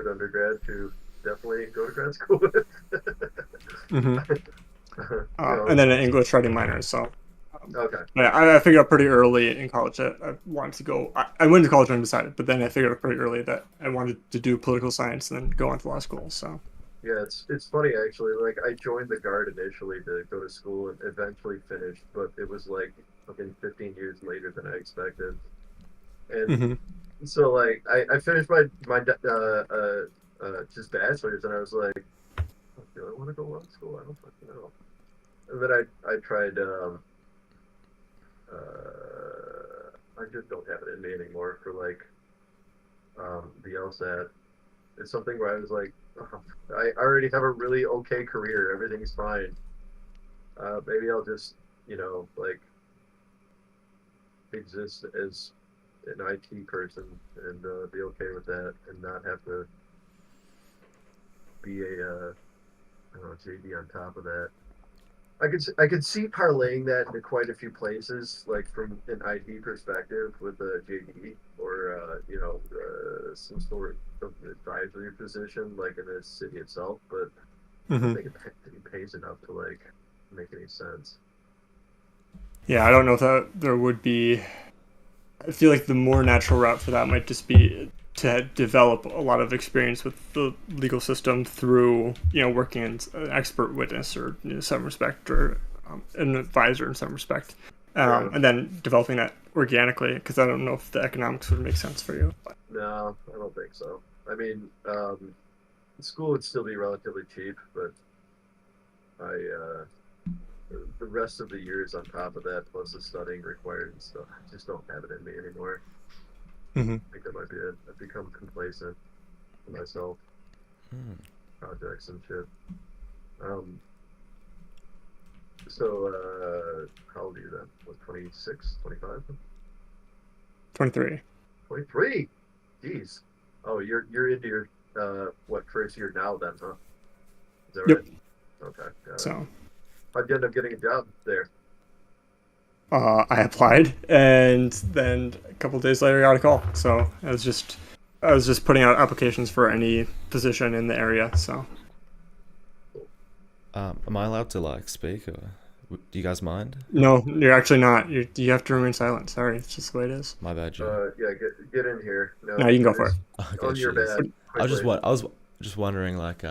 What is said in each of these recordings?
undergrad to definitely go to grad school with. hmm You know, and then an English writing minor. So okay, yeah, I figured out pretty early in college that I wanted to go. I went to college undecided, but then I figured out pretty early that I wanted to do political science and then go on to law school. So. yeah, it's funny actually. Like I joined the guard initially to go to school and eventually finished, but it was like fucking 15 years later than I expected. And hmm so like I finished my just bachelor's, and I was like, "Oh, do I want to go to law school? I don't fucking know." And then I tried. I just don't have it in me anymore for like the LSAT. It's something where I was like, oh, I already have a really okay career. Everything's fine. Maybe I'll just, like exist as an IT person and be okay with that and not have to be I don't know, JD on top of that. I could see parlaying that into quite a few places, like from an ID perspective with a JD or some sort of advisory position, like in the city itself. But I don't hmm think it pays enough to like make any sense. Yeah, I don't know if that there would be. I feel like the more natural route for that might just be to develop a lot of experience with the legal system through working as an expert witness or some respect or an advisor in some respect, Yeah, and then developing that organically because I don't know if the economics would make sense for you. no, I don't think so. I mean, school would still be relatively cheap, but the rest of the years on top of that, plus the studying required and stuff, I just don't have it in me anymore. Mm-hmm. I think that might be it. I've become complacent to myself, Hmm. projects and shit. Um, so, how old are you then? What, 26, 25, 23. 23? Jeez. Oh, you're into your, what, first year now then, huh? Is that right? Yep. Okay, got it. So How'd you end up getting a job there? I applied, and then a couple of days later, I got a call. So I was just putting out applications for any position in the area. So Am I allowed to like speak, or do you guys mind? no, you're actually not. You have to remain silent. Sorry, it's just the way it is. My bad, Joe. Yeah, get in here. No, No, you can go for it. finish Okay, on your cheers. bad quickly. I was just wondering, like,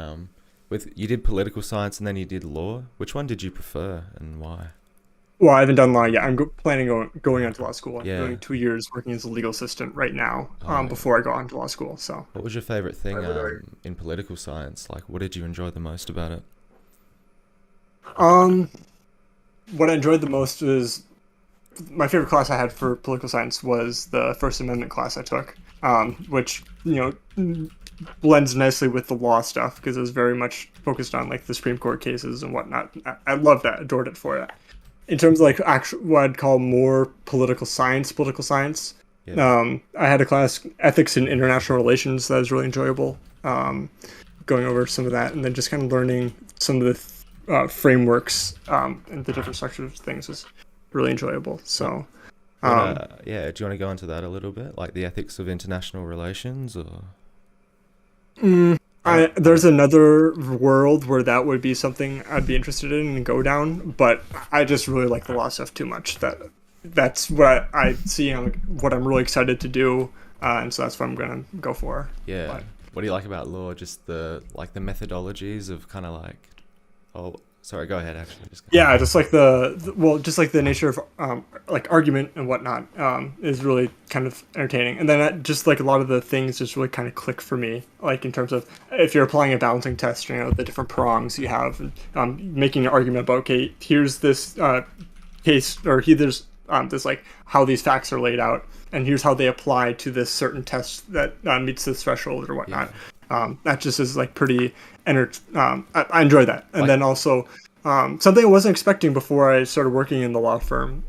with you did political science and then you did law. Which one did you prefer and why? Well, I haven't done law yet. I'm planning on going on to law school. I'm Yeah. doing 2 years working as a legal assistant right now. Oh, yeah. Before I go on to law school. So What was your favorite I thing would argue. in political science? Like, what did you enjoy the most about it? um, what I enjoyed the most is my favorite class I had for political science was the First Amendment class I took, which blends nicely with the law stuff because it was very much focused on like the Supreme Court cases and whatnot. I loved that, adored it for it. In terms of like actual what I'd call more political science, Yeah. I had a class ethics and international relations that was really enjoyable. Going over some of that and then just kind of learning some of the frameworks and the different structures of things was really enjoyable. So, um, Yeah. Do you want to go into that a little bit, like the ethics of international relations, or? I don't. I there's don't. another world where that would be something I'd be interested in and go down, but I just really like the law stuff too much. That's what I see and what I'm really excited to do, and so that's what I'm gonna go for. Yeah. But What do you like about law? Just the methodologies of kind of like. Oh, sorry. Go ahead. Actually, just go. yeah, just like just like the nature of like argument and whatnot is really kind of entertaining, and then just like a lot of the things just really kind of click for me, like in terms of if you're applying a balancing test, the different prongs you have, and making an argument about okay, here's this case or there's this like how these facts are laid out, and here's how they apply to this certain test that meets this threshold or Yeah. whatnot. That just is like pretty I enjoy that, and Like. then also something I wasn't expecting before I started working in the law firm.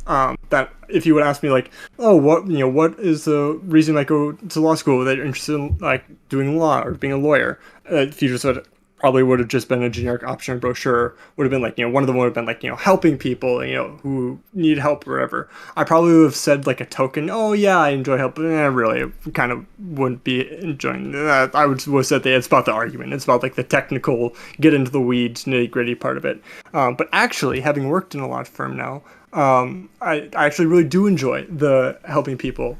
That if you would ask me like, oh, what is the reason I go to law school that you're interested in like doing law or being a lawyer? If you just said probably would have just been a generic option brochure. Would have been like, one of them would have been like, helping people, who need help or whatever. I probably would have said like a token. Oh yeah, I enjoy help. Really, kind of wouldn't be enjoying that. I would have said that it's about the argument. It's about like the technical, get into the weeds, nitty gritty part of it. But actually, having worked in a law firm now, I actually really do enjoy the helping people.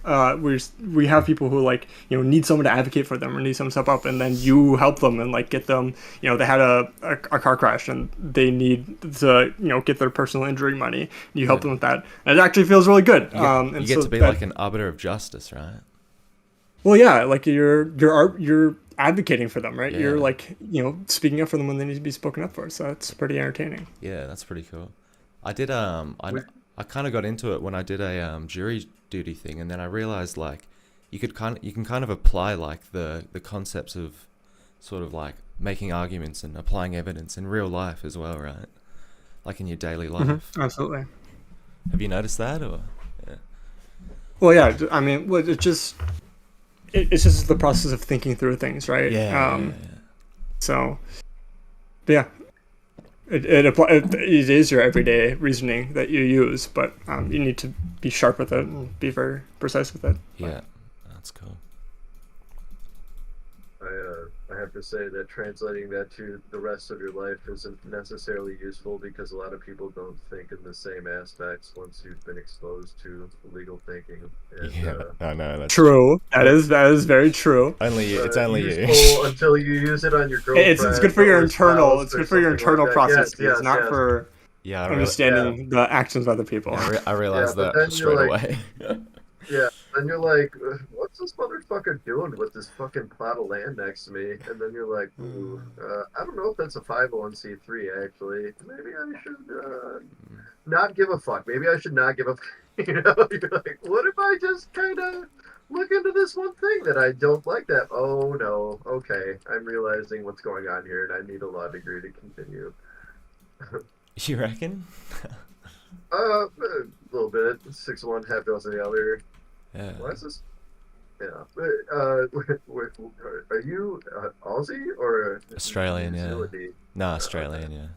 We have people who like need someone to advocate for them or need someone to step up, and then you help them and like get them. They had a car crash and they need to get their personal injury money. You help them with that, and it actually feels really good. You get to be like an arbiter of justice, right? Well, yeah, like you're advocating for them, right? Yeah. You're like speaking up for them when they need to be spoken up for. So that's pretty entertaining. Yeah, that's pretty cool. I did I kind of got into it when I did a jury duty thing, and then I realized like you can kind of apply like the concepts of sort of like making arguments and applying evidence in real life as well, right? Like in your daily life. Mm-hmm, absolutely. Have you noticed that, or? Yeah. Well, yeah. I mean, it's just the process of thinking through things, right? Yeah. So, but yeah. It is your everyday reasoning that you use, but you need to be sharp with it and be very precise with it. Yeah, that's cool. I have to say that translating that to the rest of your life isn't necessarily useful because a lot of people don't think in the same aspects once you've been exposed to legal thinking. And, I know. That's true. That is very true. Only you. It's only you. Until you use it on your girlfriend. It's good for your internal. It's good for your internal like process. Yes, not for understanding the actions of other people. Yeah, I realized that straight away. Yeah, and you're like, what's this motherfucker doing with this fucking plot of land next to me? And then you're like, ooh, I don't know if that's a 501c3, actually. Maybe I should not give a fuck. Maybe I should not give a fuck. You're like, what if I just kind of look into this one thing that I don't like that? Oh, no. Okay, I'm realizing what's going on here, and I need a law degree to continue. You reckon? A little bit. 6 one, half dozen the other. Yeah. Why is this? Yeah. Are you Aussie or Australian? Yeah. No, Australian. Yeah.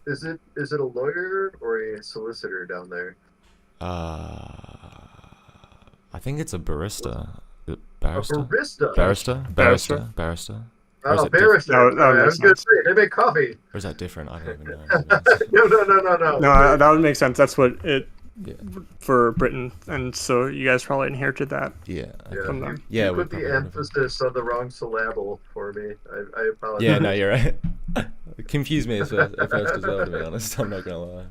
Is it a lawyer or a solicitor down there? I think it's a barista. Barista. Barista. Oh, barista. I was going to say, they make coffee. Or is that different? I don't even know. No. No, that would make sense. That's what it for Britain, and so you guys probably inherited that. Yeah. From them. Yeah. You put the emphasis on the wrong syllable for me. I apologize. Yeah, no, you're right. It confused me at first as well, to be honest. I'm not gonna lie.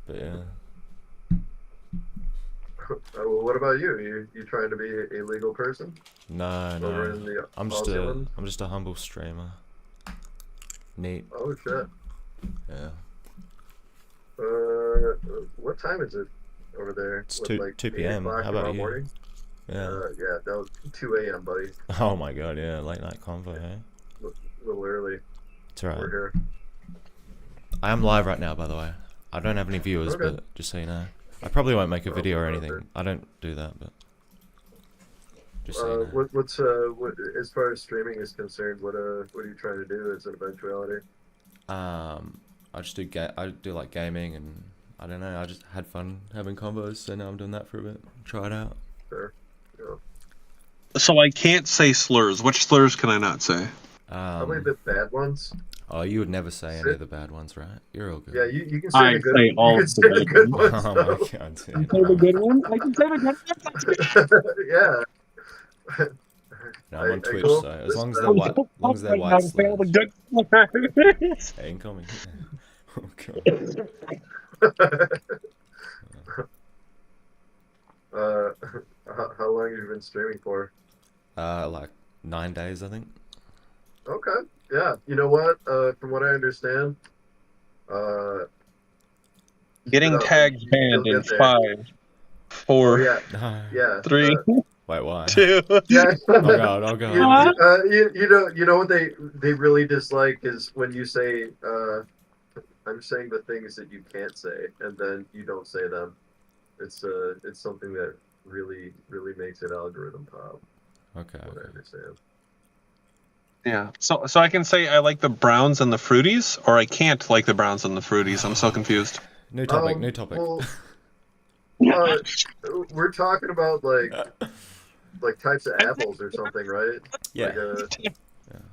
But yeah. Well, what about you? You trying to be a legal person? No. I'm just a humble streamer. Neat. Oh shit. Yeah. What time is it over there? It's 2 p.m. How about you? Morning? Yeah. Yeah, that was 2 a.m., buddy. Oh my god, yeah, late night convo, hey? A little early. It's alright. We're here. I am live right now, by the way. I don't have any viewers, but just so you know. I probably won't make a video or anything. I don't do that, but just so you know. What's as far as streaming is concerned, what are you trying to do as an eventuality? I just do I do like gaming, and I don't know. I just had fun having combos, so now I'm doing that for a bit. Try it out. Sure. Yeah. So I can't say slurs. Which slurs can I not say? Probably the bad ones. Oh, you would never say any of the bad ones, right? You're all good. Yeah, you can say the good ones. All you can say the good ones. Oh my god, dude. I can say the good ones. I can say the good ones. Yeah. No, I'm on Twitch, so as long as they're white, slurs. Hey, incoming. Oh god. How long have you been streaming for? Like 9 days, I think. Okay. Yeah. You know what? From what I understand, Getting tags banned in 5, 4, yeah. 3, Wait, why? 2. Yeah. Oh god. You know what they really dislike is when you say, I'm saying the things that you can't say, and then you don't say them. It's something that really makes it algorithm pop. Okay. What I understand. Yeah. So I can say I like the browns and the fruities, or I can't like the browns and the fruities. I'm so confused. New topic. New topic. Well, we're talking about like types of apples or something, right? Yeah. Like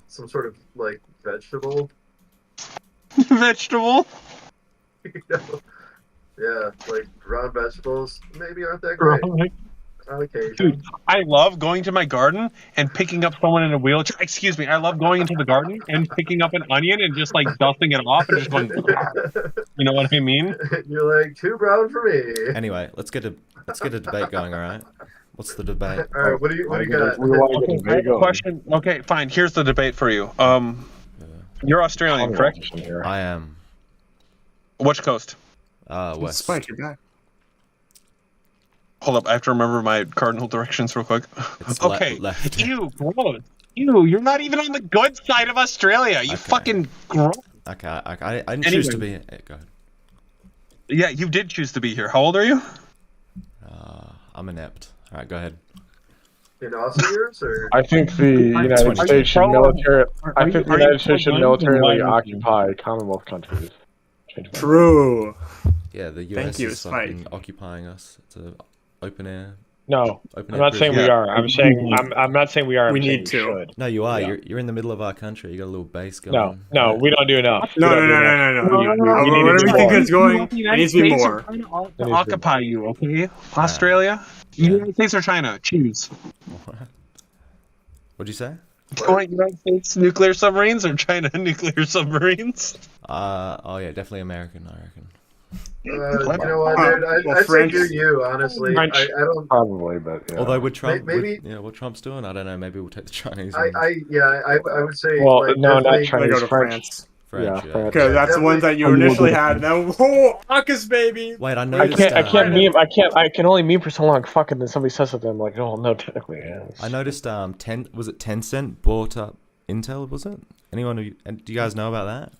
some sort of like vegetable. Vegetable. You know? Yeah, like ground vegetables maybe aren't that great on occasion. Dude, I love going to my garden and picking up someone in a wheelchair. Excuse me, I love going into the garden and picking up an onion and just like dusting it off and just going. You know what I mean? You're like too brown for me. Anyway, let's get a debate going. All right. What's the debate? All right, what do you got? Okay, I have a question. Okay, fine. Here's the debate for you. You're Australian, correct? I am. Which coast? West. Spike, you're back. Hold up, I have to remember my cardinal directions real quick. It's Okay. left. Ew, gross. Ew, you're not even on the good side of Australia. You Okay. fucking gross. Okay. I didn't choose to be. Go ahead. Yeah, you did choose to be here. How old are you? I'm inept. All right, go ahead. In Aussie years or? I think the United States should militarily occupy Commonwealth countries. True. Yeah, the US Thank you, is fucking Spike. occupying us. It's an open air. No, Open I'm air not saying prison. we are. I'm not saying we are. I'm We saying need to. should. No, you are. Yeah. You're in the middle of our country. You got a little base going. No, we don't do enough. No. Whatever you think is going, The it needs to be States more. are trying to occupy you, okay? Australia? United States or China? Choose. What'd you say? Going United States nuclear submarines or China nuclear submarines? Oh yeah, definitely American. I reckon. You know what, dude? I'd say do you, honestly. I don't. Probably, but yeah. Although with Trump, Maybe- what Trump's doing, I don't know. Maybe we'll take the Chinese. I would say. Well, like, no, not definitely- They Chinese, go to French. France. French, Yeah, yeah. France. Because that's the ones that you initially had. And then, AUKUS, baby. Wait, I I noticed. can't I can only meme for so long. Fucking then somebody says something. I'm like, oh no, technically, yeah. I noticed. Was it Tencent bought up Intel? Was it? Anyone? Do you guys know about that?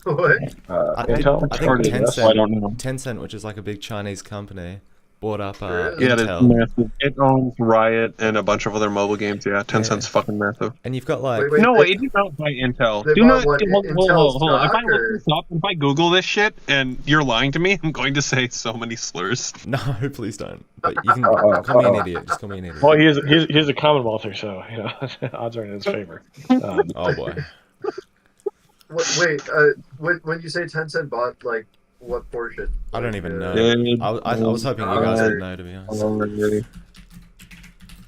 What? Intel. I think Tencent. I don't know. Tencent, which is like a big Chinese company, bought up Sure is. Yeah, it's Intel. massive. It owns Riot and a bunch of other mobile games. Yeah, Tencent's fucking massive. And you've got like. Wait, No, they- it did not buy Intel. they Do bought not. what, Hold Intel on. If I stock, look or- this up, if I Google this shit and you're lying to me, I'm going to say so many slurs. No, please don't. But you can call me an idiot. Just call me an idiot. Well, he's a Commonwealther, so you know odds are in his favor. Oh boy. Wait, when you say Tencent bought, like, what portion? I don't even know. Yeah. I was hoping you guys would know, to be honest.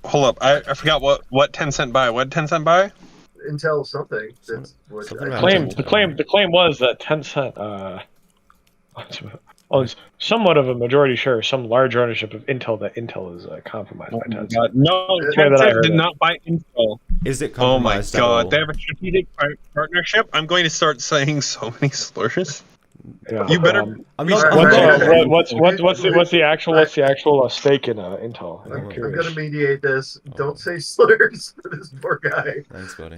Hold up, I forgot what Tencent buy. What did Tencent buy? Intel something. That's what Something I- about The claim was that Tencent owns somewhat of a majority share, some large ownership of Intel. That Intel is compromised by Tencent. God, no, Yeah, that I Tencent heard did of. not buy Intel. Is it Oh my compromised at all? god, they have a strategic partnership. I'm going to start saying so many slurs. Yeah, You better. I'm just. Alright, what's the actual stake in Intel? I'm curious. gonna mediate this. Don't say slurs for this poor guy. Thanks, buddy.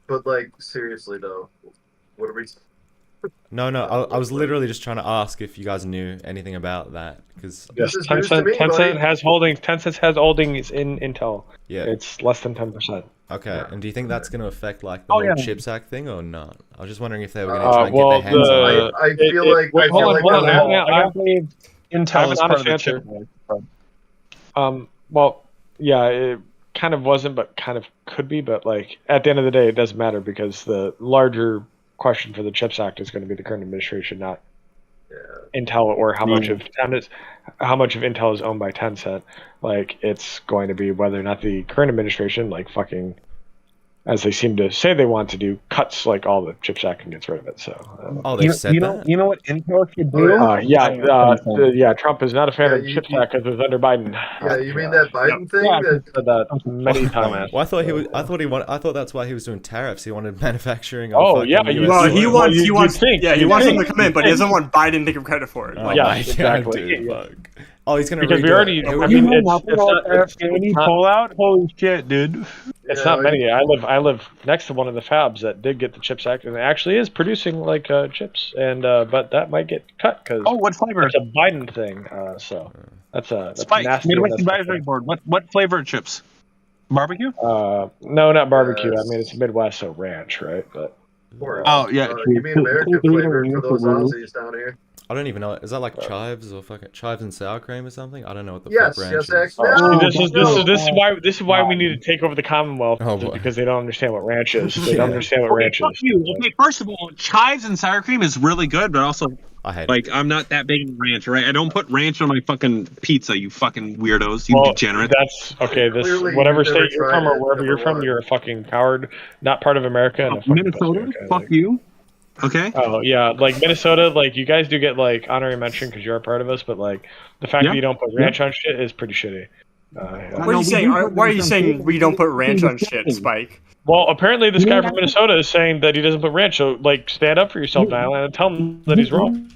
But like, seriously though, what are we? No, I was literally just trying to ask if you guys knew anything about that, because Yes, This is news to me, buddy. Tencent has holdings. Tencent has holdings in Intel. yeah. It's less than 10%. Okay, and do you think that's going to affect like the Oh, whole yeah. CHIPS Act thing or not? I was just wondering if they were going to try and well, get their hands on it. I feel like. wait, I feel hold like on, there's a- Intel is an part of honest the answer. chip. Well, yeah, it kind of wasn't, but kind of could be. But like at the end of the day, it doesn't matter because the larger question for the CHIPS Act is going to be the current administration, not Yeah. Intel or how much of Intel is owned by Tencent. Like it's going to be whether or not the current administration, like fucking, as they seem to say they want to do, cuts like all the CHIPS Act and gets rid of it. So. Oh, they've said that? You know what Intel should do? Yeah, Trump is not a fan Yeah, of the you- CHIPS Act because it was under Biden. Yeah, you mean that Biden thing? Yeah, That, I've said that many times. Well, I thought that's why he was doing tariffs. He wanted manufacturing. Oh, on yeah, fucking you- US Well, he soil. wants, you- he you'd wants, think- yeah, he you'd wants think. him to come in, but he doesn't want Biden to give credit for it. Oh, Yeah, my exactly. God, dude, fuck. Oh, he's gonna Because we redo already- it. I mean, it's not- Any pullout? Holy shit, dude! It's Yeah, not many. I live next to one of the fabs that did get the CHIPS Act, and it actually is producing like chips, and but that might get cut because Oh, what flavor? it's a Biden thing. So that's Spike, nasty. Midwest and that's- Advisory Board. What flavor chips? Barbecue? No, not barbecue. I Yes. mean, it's Midwest, so ranch, right? But Or, Oh, yeah. you mean American flavor for those Aussies down here? I don't even know. Is that like chives or fucking chives and sour cream or something? I don't know what the fuck Yes, ranch yes, is. actually. See, No, this is why we need to take over the Commonwealth, Oh, boy. because they don't understand what ranch is. They Yeah. don't understand what ranch Fuck is. you. Okay, first of all, chives and sour cream is really good, but also, I hate like, it. I'm not that big in ranch, right? I don't put ranch on my fucking pizza, you fucking weirdos, you Well, degenerate. that's okay. This Clearly, whatever you've never state you're tried from or it, wherever you're number from, one. you're a fucking coward, not part of America, and a fucking Minnesota? pussy, okay? Fuck Like, you. Okay? oh yeah, like Minnesota, like you guys do get like honorary mention because you're a part of us, but like the fact Yeah. that you don't put ranch on shit is pretty shitty. Yeah. What are you saying? Why are you saying we don't put ranch on shit, Spike? Well, apparently this guy from Minnesota is saying that he doesn't put ranch, so like stand up for yourself, Nylan, and tell him that he's wrong.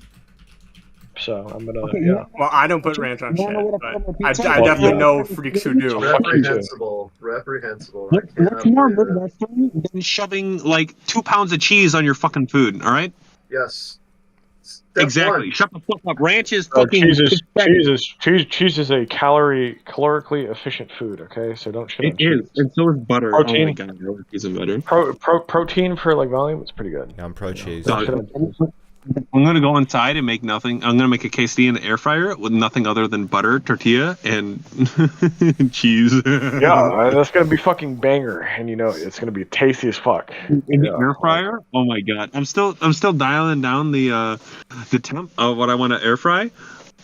So I'm gonna, yeah. Well, I don't put ranch on shit, but I definitely know freaks who do. Fuck you too. Reprehensible. Reprehensible. I What's cannot more believe that. Midwestern than shoving like 2 pounds of cheese on your fucking food, alright? Yes. Step Exactly. one. Shut the fuck up. Ranch is Oh, fucking. cheese is a calorically efficient food. Okay, so don't shit on It is, cheese. and so is butter. Protein. Oh my god, I love a piece of butter. Protein for like volume, it's pretty good. Yeah, I'm pro cheese. Don't shit on cheese. I'm gonna go inside and make nothing. I'm gonna make a quesadilla in the air fryer with nothing other than butter, tortilla, and cheese. Yeah, that's gonna be fucking banger, and you know it's gonna be tasty as fuck. In the Yeah. air fryer. Oh my god, I'm still dialing down the temp of what I want to air fry.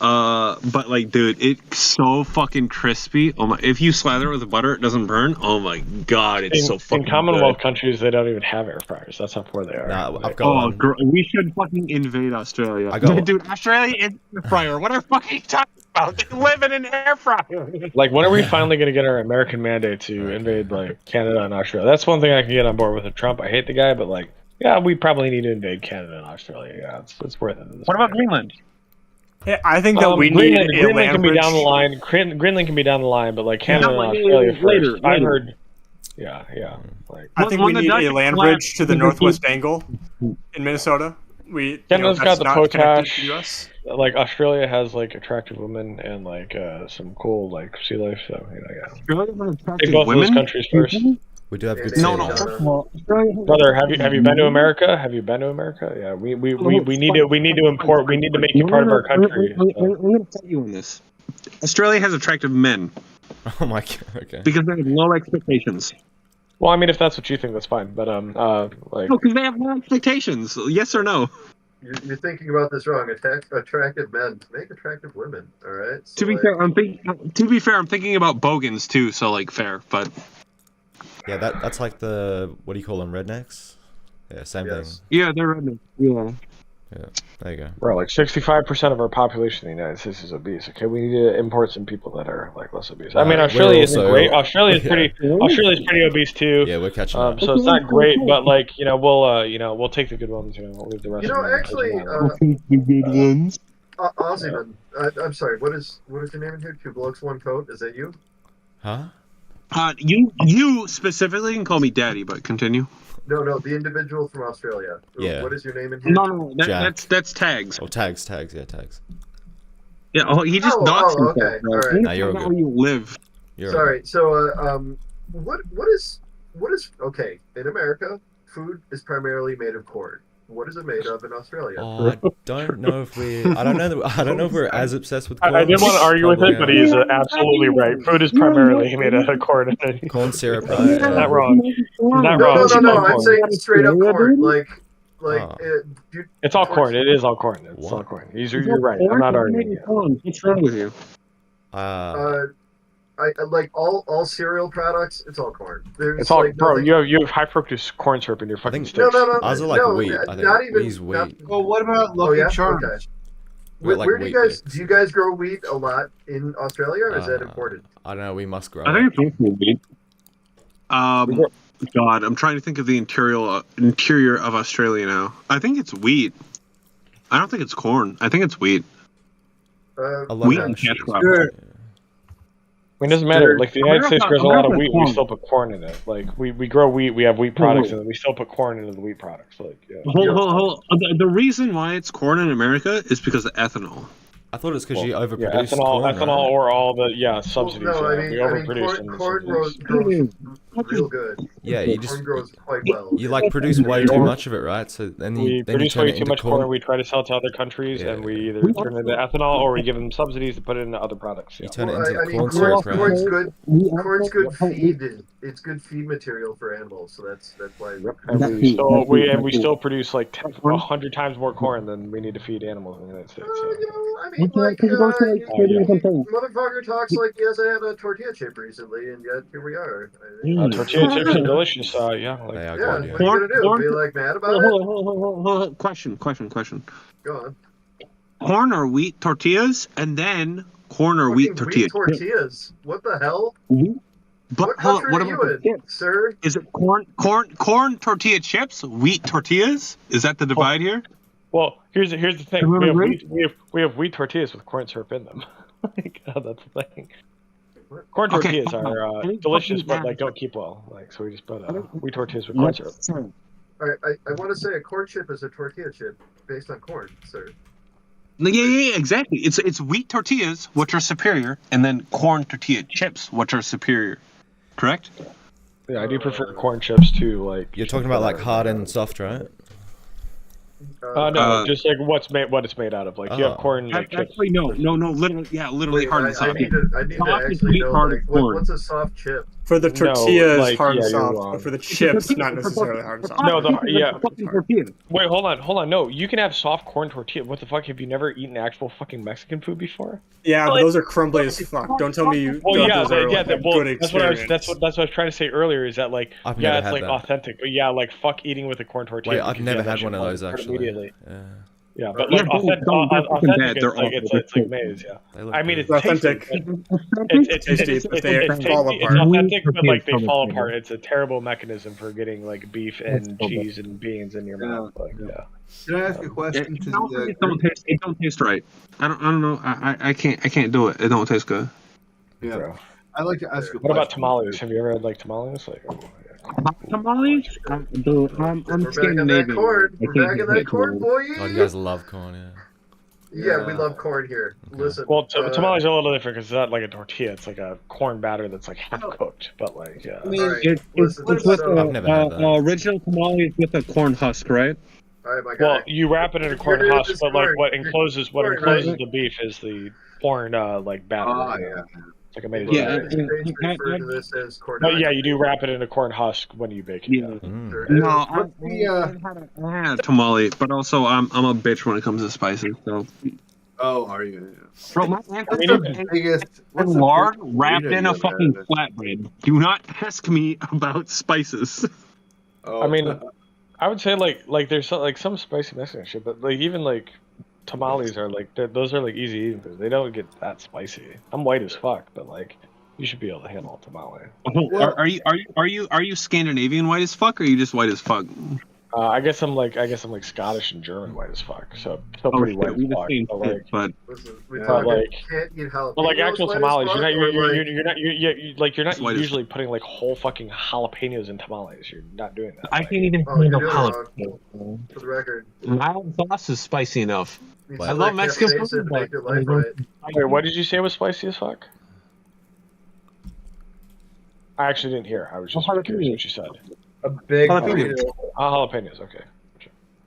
But like, dude, it's so fucking crispy. Oh my! If you slather it with butter, it doesn't burn. Oh my god, it's so fucking. In Commonwealth countries, they don't even have air fryers. That's how poor they are. Nah, I've Like, got Oh, one. we should fucking invade Australia. I got one. Dude, Australia is an air fryer. What are fucking talking about? They live in an air fryer. like, when are we finally gonna get our American mandate to invade like Canada and Australia? That's one thing I can get on board with Trump. I hate the guy, but like, yeah, we probably need to invade Canada and Australia. Yeah, it's worth it. What about Greenland? Yeah, I think that we Greenland, need a Greenland land can be bridge. down the line. Greenland can be down the line, but like Canada and Wait, Australia later, first. I've later. heard. Yeah. Like I think When we the need Dutch a land collapsed, bridge to the we northwest angle in Minnesota. Canada's got that's the not connected potash. to the US. like Australia has like attractive women and like some cool like sea life. So yeah. Australia has Take attractive both of those women? countries first. We do have good No, No, sailing. first of all, Australia has Brother, have you been to America? Have you been to America? Yeah, we need to import. We need to make you part of our country. I'm going to tell you on this. Australia has attractive men Oh my god. Okay. because they have low expectations. Well, I mean, if that's what you think, that's fine. But like, No, because they have low expectations. Yes or no? You're thinking about this wrong. Attractive men make attractive women. All right. So, To be like, fair, I'm thinking about bogans too. So like, fair, but Yeah, that's like the, what do you call them, rednecks? Yeah, same Yes. yeah, they're redneck. Yeah. thing. Yeah, there you go. bro, like 65% of our population in the United States is obese. Okay, we need to import some people that are like less obese. I mean, We're Australia isn't also- great. Australia's yeah. pretty obese too. Yeah, we're catching up. So it's not great, but like we'll take the good ones. We'll leave the rest. You know, of them actually, The good ones. Aussieman. I'm sorry. What is your name in here? Two blokes, one coat. Is that you? Huh? You specifically can call me daddy, but continue. No, the individual from Australia. Yeah. What is your name in here? No, Jack. that's tags. Oh, tags, yeah, tags. Yeah, he just doxed himself. okay, Bro. all right. We Nah, you're don't know good. where you live. You're Sorry. So, what is okay in America? Food is primarily made of corn. What is it made of in Australia? Oh, I don't know if we're as obsessed with corn. I didn't want to argue with Probably, it, but he's absolutely right. Food is primarily made out of corn. corn syrup. He's not wrong. He's not No, wrong. no. I'm saying straight up corn. Like, Oh. It's all corn. It is all corn. It's What? all corn. You're right. I'm not arguing. What's wrong with you? I like all cereal products. It's all corn. There's It's all, like bro. nothing- You have high fructose corn syrup in your fucking think- sticks. No. Ours are like no, wheat, I think. Not even. Wheat's wheat. not- Well, what about Oh Lucky yeah. Charms? Okay. We're like Where do you wheat guys mix. do you guys grow wheat a lot in Australia, or is that Uh, imported? I don't know. We must grow. I think it's mostly wheat. God, I'm trying to think of the interior of Australia now. I think it's wheat. I don't think it's corn. I think it's wheat. I love wheat that and shit. cash crop. Sure. I mean, it doesn't matter. Like the United States grows a lot of wheat, and we America- still put corn in it. Like we grow wheat, we have wheat products, and then we still put corn into the wheat products. Like yeah. Hold. The reason why it's corn in America is because of ethanol. I thought it's because you Yeah, overproduce ethanol, corn, ethanol, right? or all the Well, subsidies. no, I We mean, overproduce in the corn subsidies. grows real good. Yeah, Corn grows quite well. you like produce way too much of it, right? So then you We produce turn way it too into much corn. corn. We try to sell it to other countries, and Yeah. we either turn it into ethanol or we give them subsidies to put it into other products. You Yeah. turn it Well, into I mean, corn syrup, right? corn's good. Corn's good feed. It's good feed material for animals, so that's why. Yep. And we still produce like 100 times more corn than we need to feed animals in the United States. So. I mean, like, motherfucker talks like he hasn't had a tortilla chip recently, and yet here we are. Tortilla chips are delicious. Yeah, like They are Yeah, good, what are you gonna do? Be like mad about it? Hold on. Question. Go on. Corn or wheat tortillas, and then corn or wheat Fucking tortillas. wheat tortillas. What the hell? But What hold on, country what are you about the in, sir? Is it corn tortilla chips, wheat tortillas? Is that the divide here? well, here's the thing. We have wheat tortillas with corn syrup in them. Like, that's the thing. Corn Okay, tortillas are delicious, but like don't keep well. Like so, we just put wheat tortillas with corn syrup. I want to say a corn chip is a tortilla chip based on corn, sir. Yeah, exactly. It's wheat tortillas, which are superior, and then corn tortilla chips, which are superior. Correct? Yeah, I do prefer corn chips too. Like You're talking about like hard and soft, right? no, just like what it's made out of. Like you have corn like chips. Actually, no, literally Wait, hard and soft. I need to Soft is actually wheat, know, hard like, is corn. what's a soft chip? For the tortillas, like, hard and yeah, you're soft, wrong. but for the chips, not necessarily hard and soft. No, Fucking tortilla. Wait, hold on. No, you can have soft corn tortilla. What the fuck? Have you never eaten actual fucking Mexican food before? Yeah, but those are crumbly as fuck. Don't tell me you. Well, yeah, those are, like, a good that's what I was. experience. That's what I was trying to say earlier. Is that like, I've yeah, never it's had like that. authentic. But yeah, like fuck eating with a corn tortilla. Wait, I've because, never yeah, that had shit one of falls those apart actually. immediately. Yeah. Yeah, but Yeah, like don't fucking authentic, bad. They're it's like maize. Yeah, They look I mean good. it's Authentic. It's tasty, but they tasty, fall it's apart. authentic, but like they fall apart. It's a terrible mechanism for getting like beef and cheese and beans in your mouth. Like, yeah. Can I ask a question? It don't taste right. I don't know. I can't do it. It don't taste good. Yeah. Bro. I'd like to ask a What about question. tamales? Have you ever had like tamales? Like, Tamales? Dude, I'm We're back in that Scandinavian. corn. We're back in that corn, boy. Oh, you guys love corn, yeah. Yeah, we love corn here. Okay. Listen. well, tamales are a little different because it's not like a tortilla. It's like a corn batter that's like half cooked, but like yeah. I mean, Alright, it's listen, with so- I've never had that. original tamales with a corn husk, right? All right, my guy. Well, you wrap it in a corn You're husk, just but like corn. what encloses Corn, the right? beef is the corn like batter. Oh, you know? yeah. It's like a made Yeah, United States refer to this as corn. But yeah, you do wrap it in a corn husk when you bake it. Yeah. Mm. Sure do. No, What's I had tamale, but also I'm a bitch when it comes to spices. So, Oh, are you? bro, my What's ancestors the biggest? had What's the lard biggest wrapped burrito in a you've fucking had? flatbread. Do not ask me about spices. Oh, I mean, I would say like there's some spicy Mexican shit, but like even like tamales are like those are like easy eating foods. They don't get that spicy. I'm white as fuck, but like you should be able to handle a tamale. Well- Are you Scandinavian white as fuck, or are you just white as fuck? I guess I'm like Scottish and German white as fuck, so still pretty white we as the fuck. same But shit, like, but Listen, we Yeah. talking Like- can't eat jalapenos. but like actual white as tamales, fuck, you're not or, like, you're not White as usually putting like whole fucking jalapenos in tamales. You're not doing that. I Like, can't even Oh, you're handle doing it jalapeno. wrong. For the record. Mild sauce is spicy enough. Needs I to love let Mexican capsaicin food, to but make your life right. Wait, what did you say was spicy as fuck? I actually didn't hear. I was just curious what you said. a big Jalapeno. burrito. Jalapenos, okay.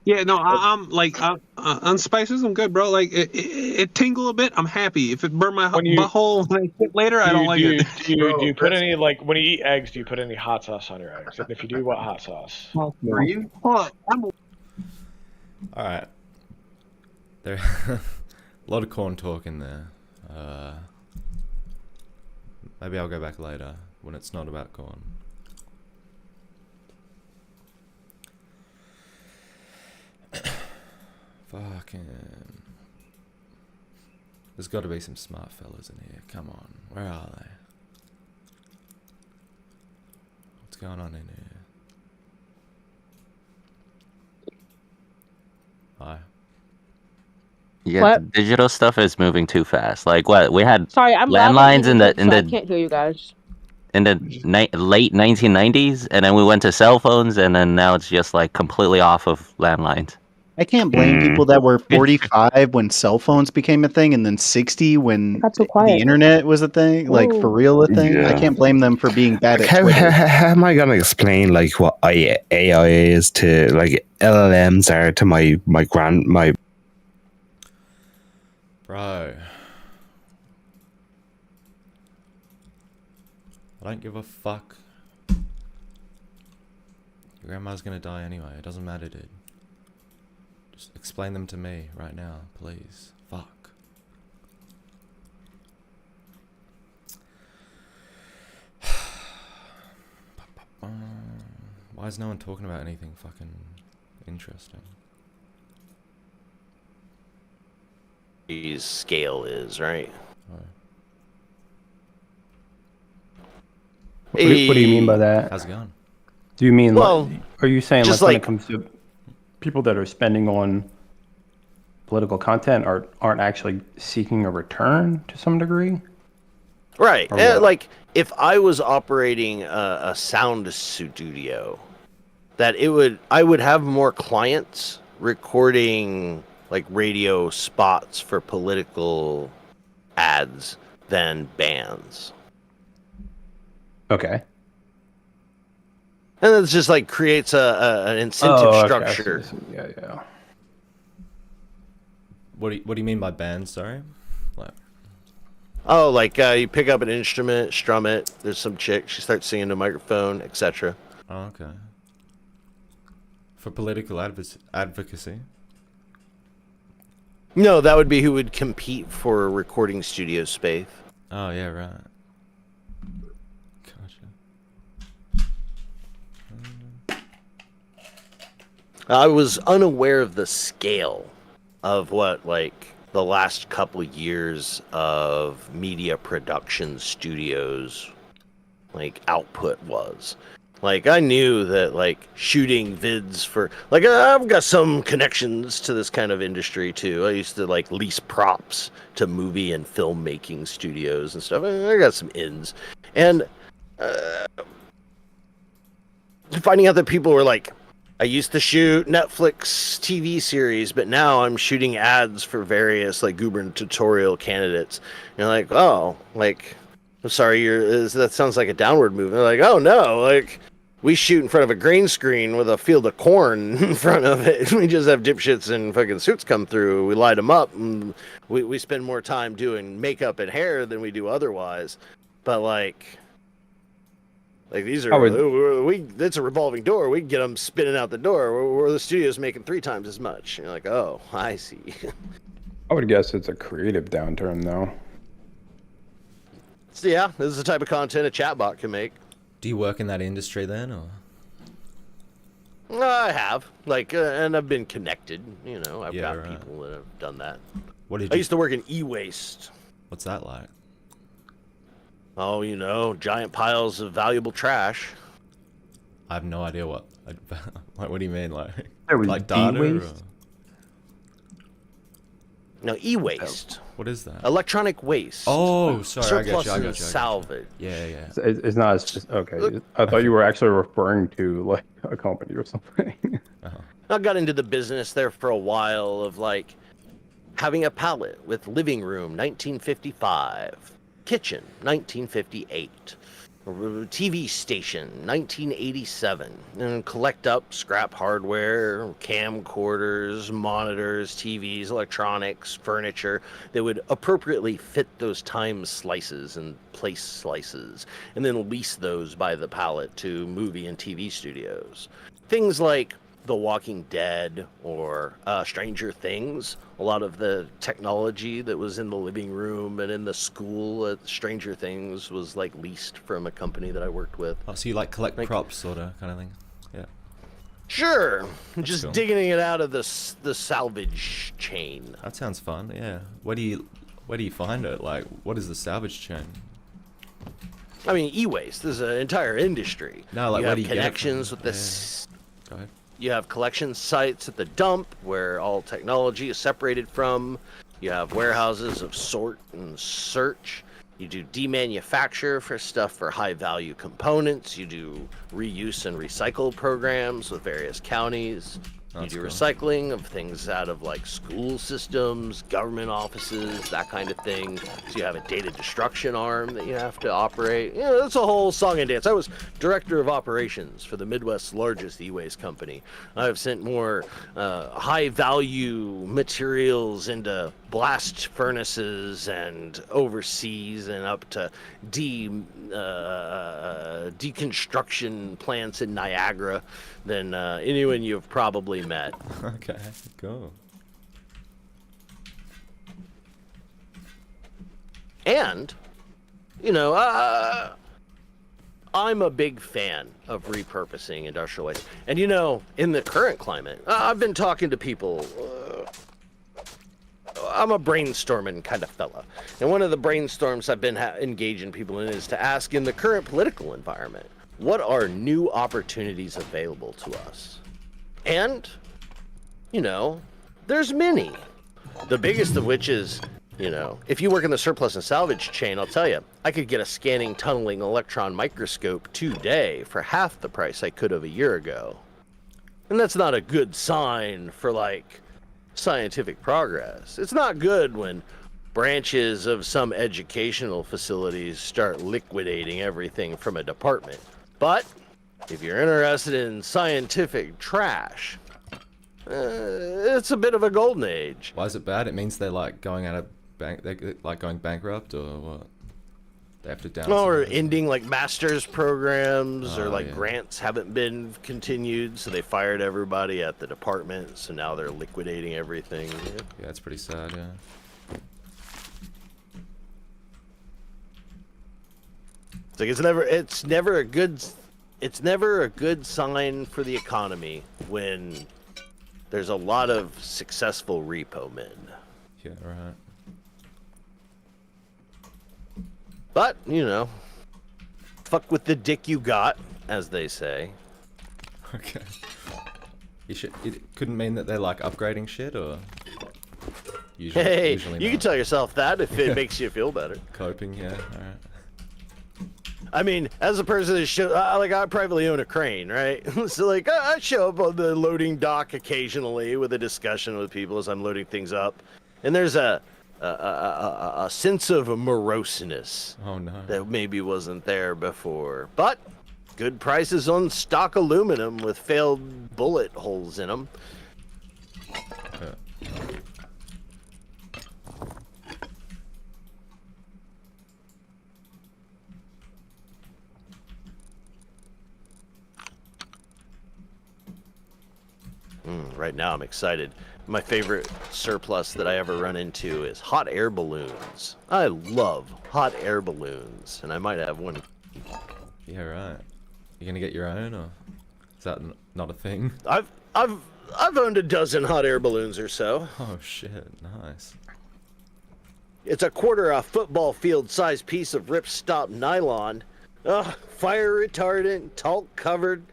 Yeah, no, I'm like on spices, I'm good, bro. Like it tingle a bit, I'm happy. If it burn my When you- butthole later, I don't like it. Do you Bro, put that's- any like when you eat eggs? Do you put any hot sauce on your eggs? And if you do, what hot sauce? Are you? I'm All right. There, a lot of corn talk in there. Maybe I'll go back later when it's not about corn. Fucking. There's got to be some smart fellas in here. Come on, where are they? What's going on in here? Hi. Yeah, What? the digital stuff is moving too fast. Like what we had Sorry, I'm landlines in the so I can't hear you guys. late 1990s, and then we went to cell phones, and then now it's just like completely off of landlines. I can't blame people that were 45 when cell phones became a thing, and then 60 when Got so the quiet. internet was a thing, like for Whoa. real a thing. I Yeah. can't blame them for being bad Like, at Twitter. how am I gonna explain like what AI is to like LLMs are to my Bro. I don't give a fuck. Your grandma's gonna die anyway. It doesn't matter, dude. Just explain them to me right now, please. Fuck. Why is no one talking about anything fucking interesting? Scale is, right? What do you mean by that? How's it going? Do you mean, Well, are you saying just when like- it comes to people that are spending on political content aren't actually seeking a return to some degree? Right. Or what? Like, if I was operating a sound studio, I would have more clients recording like radio spots for political ads than bands. Okay. And it's just like creates an incentive Okay, I see structure. this. Yeah. What do you mean by band? Sorry. Like. Oh, like you pick up an instrument, strum it. There's some chick, she starts singing to a microphone, etc. Oh, okay. For political advocacy. No, that would be who would compete for a recording studio space. Oh yeah, right. Gotcha. I was unaware of the scale of what like the last couple years of media production studios like output was. Like I knew that like shooting vids for like I've got some connections to this kind of industry too. I used to like lease props to movie and filmmaking studios and stuff. I got some ins. And finding out that people were like, I used to shoot Netflix TV series, but now I'm shooting ads for various like gubernatorial candidates. You're like, oh, like, I'm sorry, that sounds like a downward movement. They're like, oh no, like, we shoot in front of a green screen with a field of corn in front of it. We just have dipshits in fucking suits come through. We light them up, and we spend more time doing makeup and hair than we do otherwise. But like these are it's a revolving door. We can get them spinning out the door. Where the studio's making 3 times as much. And you're like, oh, I see. I would guess it's a creative downturn, though. So yeah, this is the type of content a chatbot can make. Do you work in that industry then, or? I have, like, and I've been connected. You know, I've got right. people that have done that. What did I you? used to work in e-waste. What's that like? Oh, you know, giant piles of valuable trash. I have no idea what. Like, what do you mean, like? There was Like data? e-waste? Or? No, e-waste. What is that? Electronic waste. Oh, sorry, I got Surplus you. and salvage. Yeah. It's not as okay. I thought you were actually referring to like a company or something. I got into the business there for a while of like having a pallet with living room 1955, kitchen 1958, TV station 1987, and collect up scrap hardware, camcorders, monitors, TVs, electronics, furniture that would appropriately fit those time slices and place slices, and then lease those by the pallet to movie and TV studios. Things like The Walking Dead or Stranger Things. A lot of the technology that was in the living room and in the school at Stranger Things was like leased from a company that I worked with. Oh, so you like collect props, sort of, kind of thing? Yeah. Sure, just cool. digging it out of the salvage chain. That sounds fun. Yeah. Where do you find it? Like, what is the salvage chain? I mean, e-waste. There's an entire industry. No, like, you where have do you get it connections from? with this. Go ahead. You have collection sites at the dump where all technology is separated from. You have warehouses of sort and search. You do demanufacture for stuff for high value components. You do reuse and recycle programs with various counties. You That's do cool. recycling of things out of like school systems, government offices, that kind of thing. So you have a data destruction arm that you have to operate. Yeah, that's a whole song and dance. I was director of operations for the Midwest's largest e-waste company. I've sent more high-value materials into blast furnaces and overseas and up to deconstruction plants in Niagara than anyone you've probably met. Okay, cool. And, I'm a big fan of repurposing industrial waste. And, in the current climate, I've been talking to people. I'm a brainstorming kind of fella. And one of the brainstorms I've been engaging people in is to ask, in the current political environment, what are new opportunities available to us? And, there's many. The biggest of which is, if you work in the surplus and salvage chain, I'll tell you, I could get a scanning, tunneling electron microscope today for half the price I could have a year ago. And that's not a good sign for, scientific progress. It's not good when branches of some educational facilities start liquidating everything from a department. But if you're interested in scientific trash, it's a bit of a golden age. Why is it bad? It means they're going out of they're going bankrupt, or what? They have to downsize. Or ending master's programs, or yeah. grants haven't been continued, so they fired everybody at the department, so now they're liquidating everything. Yeah, it's pretty sad, yeah. It's never a good sign for the economy when there's a lot of successful repo men. Yeah, right. But, fuck with the dick you got, as they say. Okay. It couldn't mean that they're upgrading shit, or usually You can tell yourself that if it makes you feel better. Coping, yeah, alright. I mean, as a person that I privately own a crane, right? So I show up on the loading dock occasionally with a discussion with people as I'm loading things up, and there's a sense of moroseness that maybe wasn't there before. But good prices on stock aluminum with failed bullet holes in them. Right now I'm excited. My favorite surplus that I ever run into is hot air balloons. I love hot air balloons, and I might have one. Yeah, right. You gonna get your own, or is that not a thing? I've owned a dozen hot air balloons or so. Oh shit, nice. It's a quarter football field sized piece of ripstop nylon. Fire retardant, talc covered.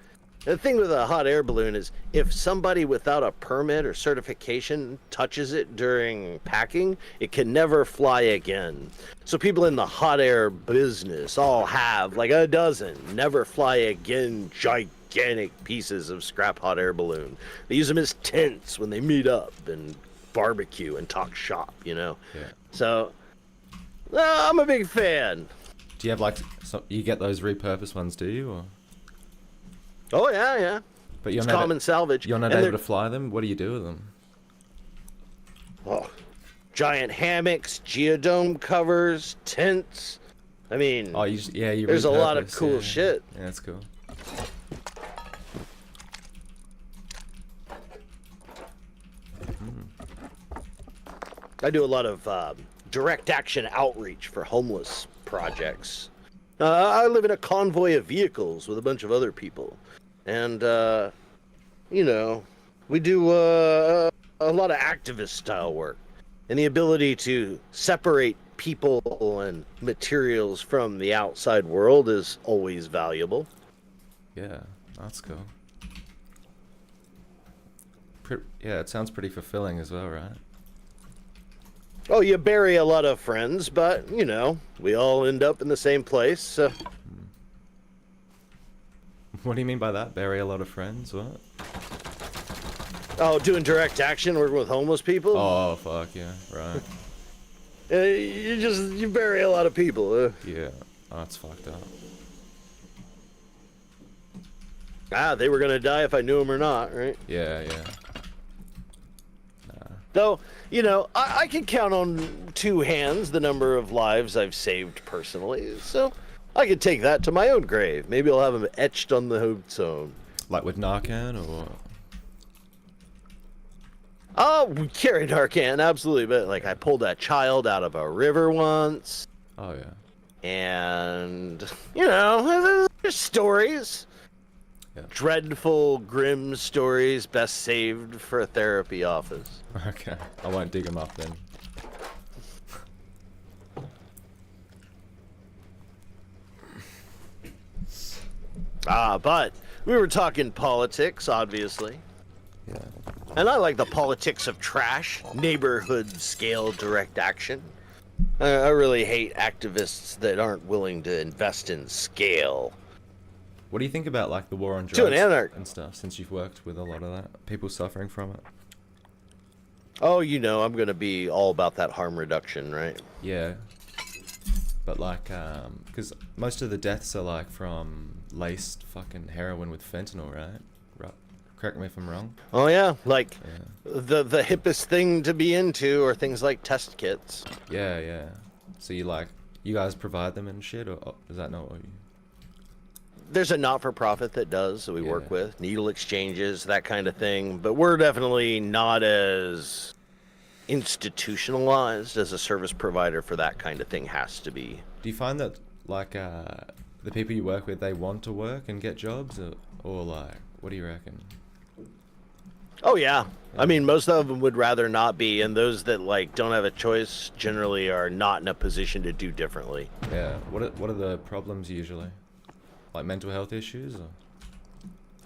The thing with a hot air balloon is if somebody without a permit or certification touches it during packing, it can never fly again. So people in the hot air business all have a dozen never fly again gigantic pieces of scrap hot air balloon. They use them as tents when they meet up and barbecue and talk shop, Yeah. So I'm a big fan. Do you have you get those repurposed ones, do you? Or? Oh yeah. But you're it's common salvage. You're not able to fly them? What do you do with them? Oh, giant hammocks, geodome covers, tents. I mean, there's a lot of cool shit. Yeah, that's cool. I do a lot of direct action outreach for homeless projects. I live in a convoy of vehicles with a bunch of other people. And, we do a lot of activist style work. And the ability to separate people and materials from the outside world is always valuable. Yeah, that's cool. Yeah, it sounds pretty fulfilling as well, right? Oh, you bury a lot of friends, but, we all end up in the same place, so... What do you mean by that? Bury a lot of friends? What? Oh, doing direct action, working with homeless people. Oh fuck yeah, right. You bury a lot of people. Yeah, oh, that's fucked up. They were gonna die if I knew them or not, right? Yeah, yeah. Though, I can count on two hands the number of lives I've saved personally, so I could take that to my own grave. Maybe I'll have them etched on the tombstone. Like with Narcan or? Oh, we carried Narcan, absolutely. But like, I pulled that child out of a river once. Oh yeah. And there's stories. Yeah. Dreadful, grim stories, best saved for a therapy office. Okay, I won't dig them up then. But we were talking politics, obviously. Yeah. And I like the politics of trash, neighborhood scale direct action. I really hate activists that aren't willing to invest in scale. What do you think about like the war on To an drugs anarch- and stuff? Since you've worked with a lot of that, people suffering from it. Oh, I'm gonna be all about that harm reduction, right? Yeah. But like, because most of the deaths are like from laced fucking heroin with fentanyl, right? Right. Correct me if I'm wrong. Oh yeah, like Yeah. the hippest thing to be into are things like test kits. Yeah, yeah. So you guys provide them and shit, or is that not what you? There's a not-for-profit that does, that we work Yeah. with, needle exchanges, that kind of thing. But we're definitely not as institutionalized as a service provider for that kind of thing has to be. Do you find that like the people you work with, they want to work and get jobs, or like, what do you reckon? Oh yeah. I mean, most of them would rather not be, and those that like don't have a choice generally are not in a position to do differently. Yeah. What are the problems usually? Like mental health issues, or?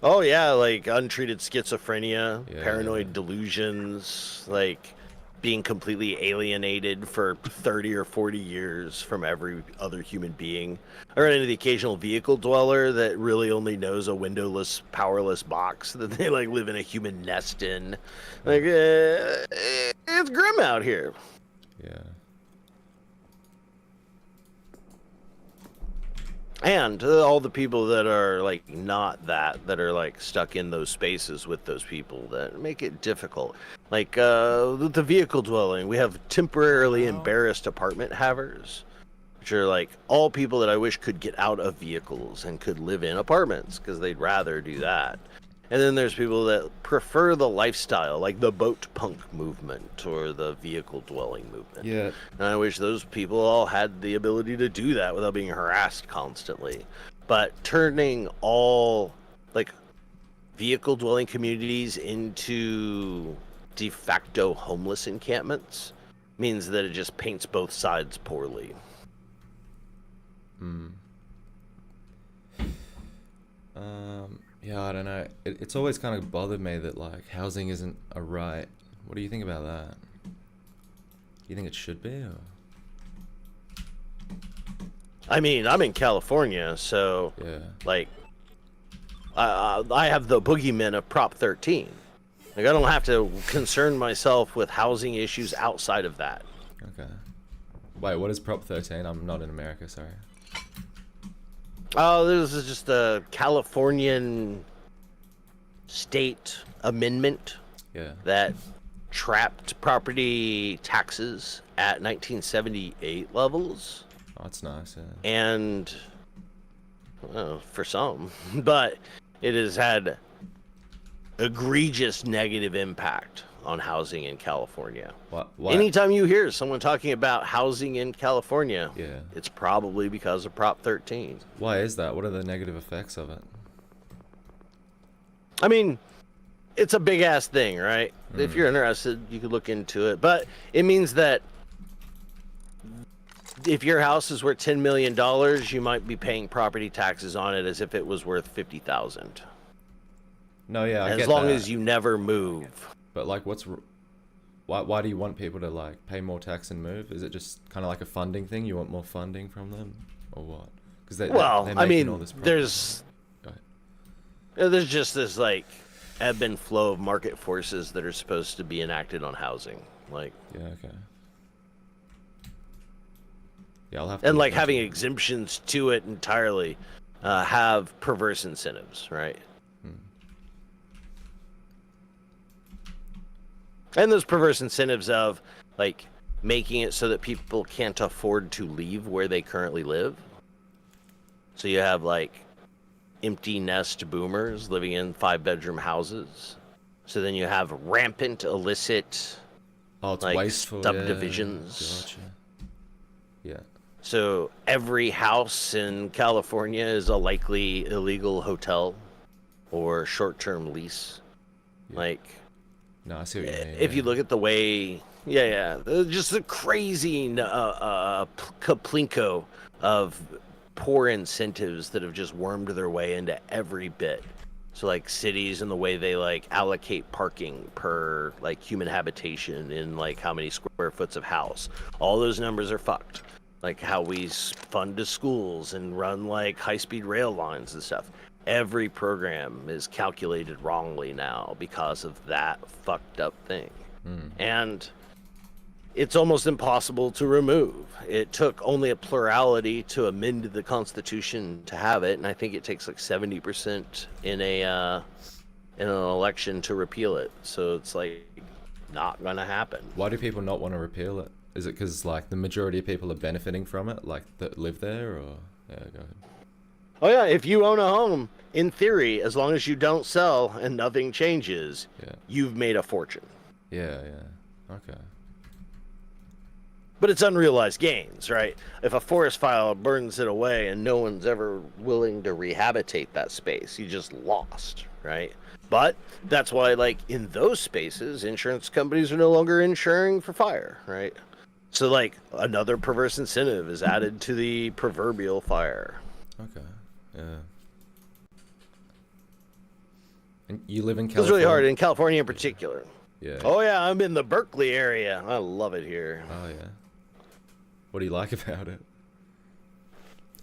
Oh yeah, like untreated schizophrenia, Yeah. paranoid delusions, like being completely alienated for 30 or 40 years from every other human being. I ran into the occasional vehicle dweller that really only knows a windowless, powerless box that they like live in a human nest in. Like, it's grim out here. Yeah. And all the people that are like not that are like stuck in those spaces with those people that make it difficult. Like the vehicle dwelling, we have temporarily embarrassed apartment havers, which are like all people that I wish could get out of vehicles and could live in apartments because they'd rather do that. And then there's people that prefer the lifestyle, like the boat punk movement or the vehicle dwelling movement. Yeah. And I wish those people all had the ability to do that without being harassed constantly. But turning all like vehicle dwelling communities into de facto homeless encampments means that it just paints both sides poorly. Yeah, I don't know. It's always kind of bothered me that like housing isn't a right. What do you think about that? You think it should be, or? I mean, I'm in California, so Yeah. like I have the boogeyman of Prop 13. Like I don't have to concern myself with housing issues outside of that. Okay. Wait, what is Prop 13? I'm not in America, sorry. Oh, this is just a Californian state amendment Yeah. that trapped property taxes at 1978 levels. Oh, that's nice, yeah. And well, for some, but it has had egregious negative impact on housing in California. Why? Anytime you hear someone talking about housing in California, Yeah. it's probably because of Prop 13. Why is that? What are the negative effects of it? I mean, it's a big ass thing, right? If you're interested, you could look into it. But it means that if your house is worth $10 million, you might be paying property taxes on it as if it was worth $50,000. No, yeah, I As get long that. as you never move. But like, why do you want people to like pay more tax and move? Is it just kind of like a funding thing? You want more funding from them, or what? Because Well, they're I making mean, all this profit. there's just this like ebb and flow of market forces that are supposed to be enacted on housing. Like, Yeah, okay. Yeah, I'll have to and look like into having it. exemptions to it entirely have perverse incentives, right? And those perverse incentives of like making it so that people can't afford to leave where they currently live. So you have like empty nest boomers living in 5-bedroom houses. So then you have rampant illicit It's like wasteful. subdivisions. Gotcha. Yeah. So every house in California is a likely illegal hotel or short-term lease. Yeah. Like, No, I see what you mean. if you look at the way, just the crazy kaplinko of poor incentives that have just wormed their way into every bit. So like cities and the way they like allocate parking per like human habitation in like how many square foots of house. All those numbers are fucked. Like how we fund the schools and run like high-speed rail lines and stuff. Every program is calculated wrongly now because of that fucked up thing. And it's almost impossible to remove. It took only a plurality to amend the Constitution to have it, and I think it takes like 70% in an election to repeal it. So it's like not gonna happen. Why do people not want to repeal it? Is it because like the majority of people are benefiting from it, like that live there, or yeah, go ahead. Oh yeah, if you own a home, in theory, as long as you don't sell and nothing changes, you've made a fortune. Yeah. Okay. But it's unrealized gains, right? If a forest fire burns it away and no one's ever willing to rehabilitate that space, you just lost, right? But that's why, like, in those spaces, insurance companies are no longer insuring for fire, right? So, like, another perverse incentive is added to the proverbial fire. Okay. Yeah. And you live in California? It's really hard, in California in particular. Yeah. Oh, yeah, I'm in the Berkeley area. I love it here. Oh, yeah. What do you like about it?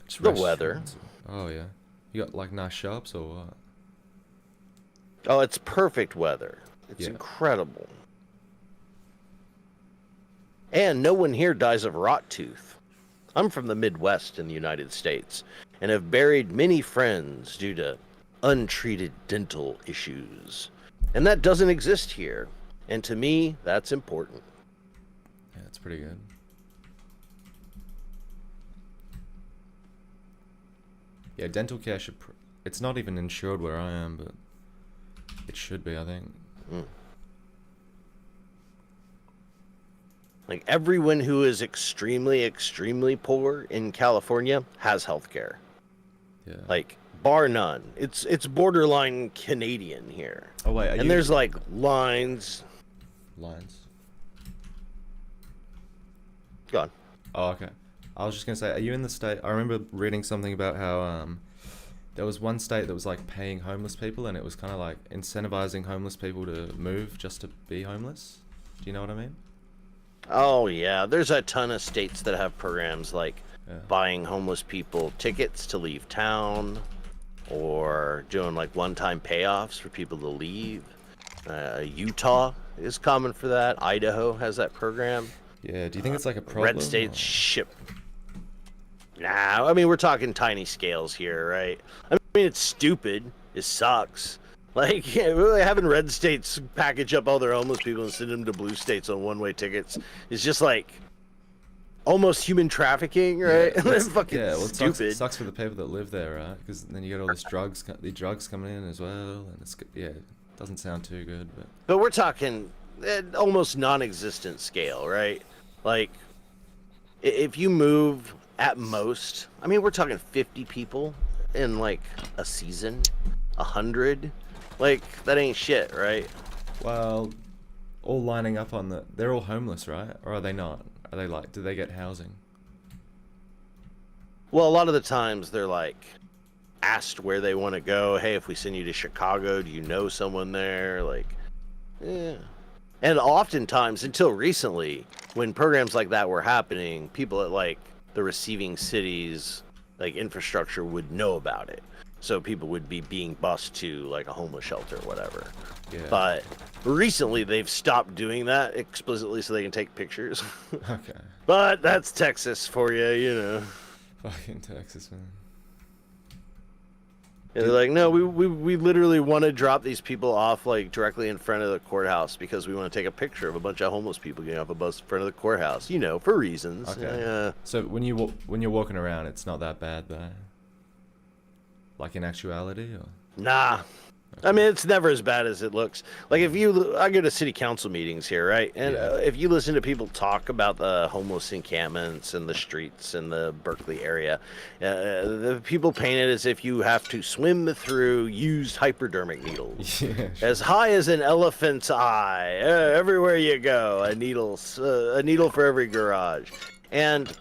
Just The weather. restaurants? Oh, yeah. You got, like, nice shops or what? Oh, it's perfect weather. It's Yeah. incredible. And no one here dies of rot tooth. I'm from the Midwest in the United States and have buried many friends due to untreated dental issues. And that doesn't exist here. And to me, that's important. Yeah, it's pretty good. Yeah, dental care should... it's not even insured where I am, but it should be, I think. Like, everyone who is extremely, extremely poor in California has health care. Yeah. Like, bar none. It's borderline Canadian here. Oh, wait, and there's, like, lines. Go on. Oh, okay. I was just gonna say, are you in the state? I remember reading something about how there was one state that was like paying homeless people, and it was kind of like incentivizing homeless people to move just to be homeless. Do you know what I mean? Oh yeah, there's a ton of states that have programs like buying homeless people tickets to leave town, or doing like one-time payoffs for people to leave. Utah is common for that. Idaho has that program. Yeah. Do you think it's like a problem? Red states ship. Nah, I mean we're talking tiny scales here, right? I mean it's stupid. It sucks. Like, really having red states package up all their homeless people and send them to blue states on one-way tickets is just like almost human trafficking, right? Yeah, That's fucking it stupid. sucks for the people that live there, right? Because then you get all this the drugs coming in as well, and it's it doesn't sound too good, but. But we're talking almost non-existent scale, right? Like, if you move at most, I mean, we're talking 50 people in like a season, 100. Like, that ain't shit, right? Well, all lining up on they're all homeless, right? Or are they not? Are they like, do they get housing? Well, a lot of the times they're like asked where they want to go. Hey, if we send you to Chicago, do you know someone there? Like, yeah. And oftentimes, until recently, when programs like that were happening, people at like the receiving cities, like infrastructure would know about it. so people would be being bused to like a homeless shelter or whatever. Yeah. But recently they've stopped doing that explicitly so they can take pictures. Okay. But that's Texas for you, you know. Fucking Texas, man. And they're like, no, we literally want to drop these people off like directly in front of the courthouse because we want to take a picture of a bunch of homeless people getting off a bus in front of the courthouse, you know, for reasons. Okay. So when you're walking around, it's not that bad though. Like in actuality, or? Nah. I mean, it's never as bad as it looks. Like I go to city council meetings here, right? And if you listen to people talk about the homeless encampments and the streets in the Berkeley area, the people paint it as if you have to swim through used hypodermic needles, as high as an elephant's eye. Everywhere you go, a needle for every garage, and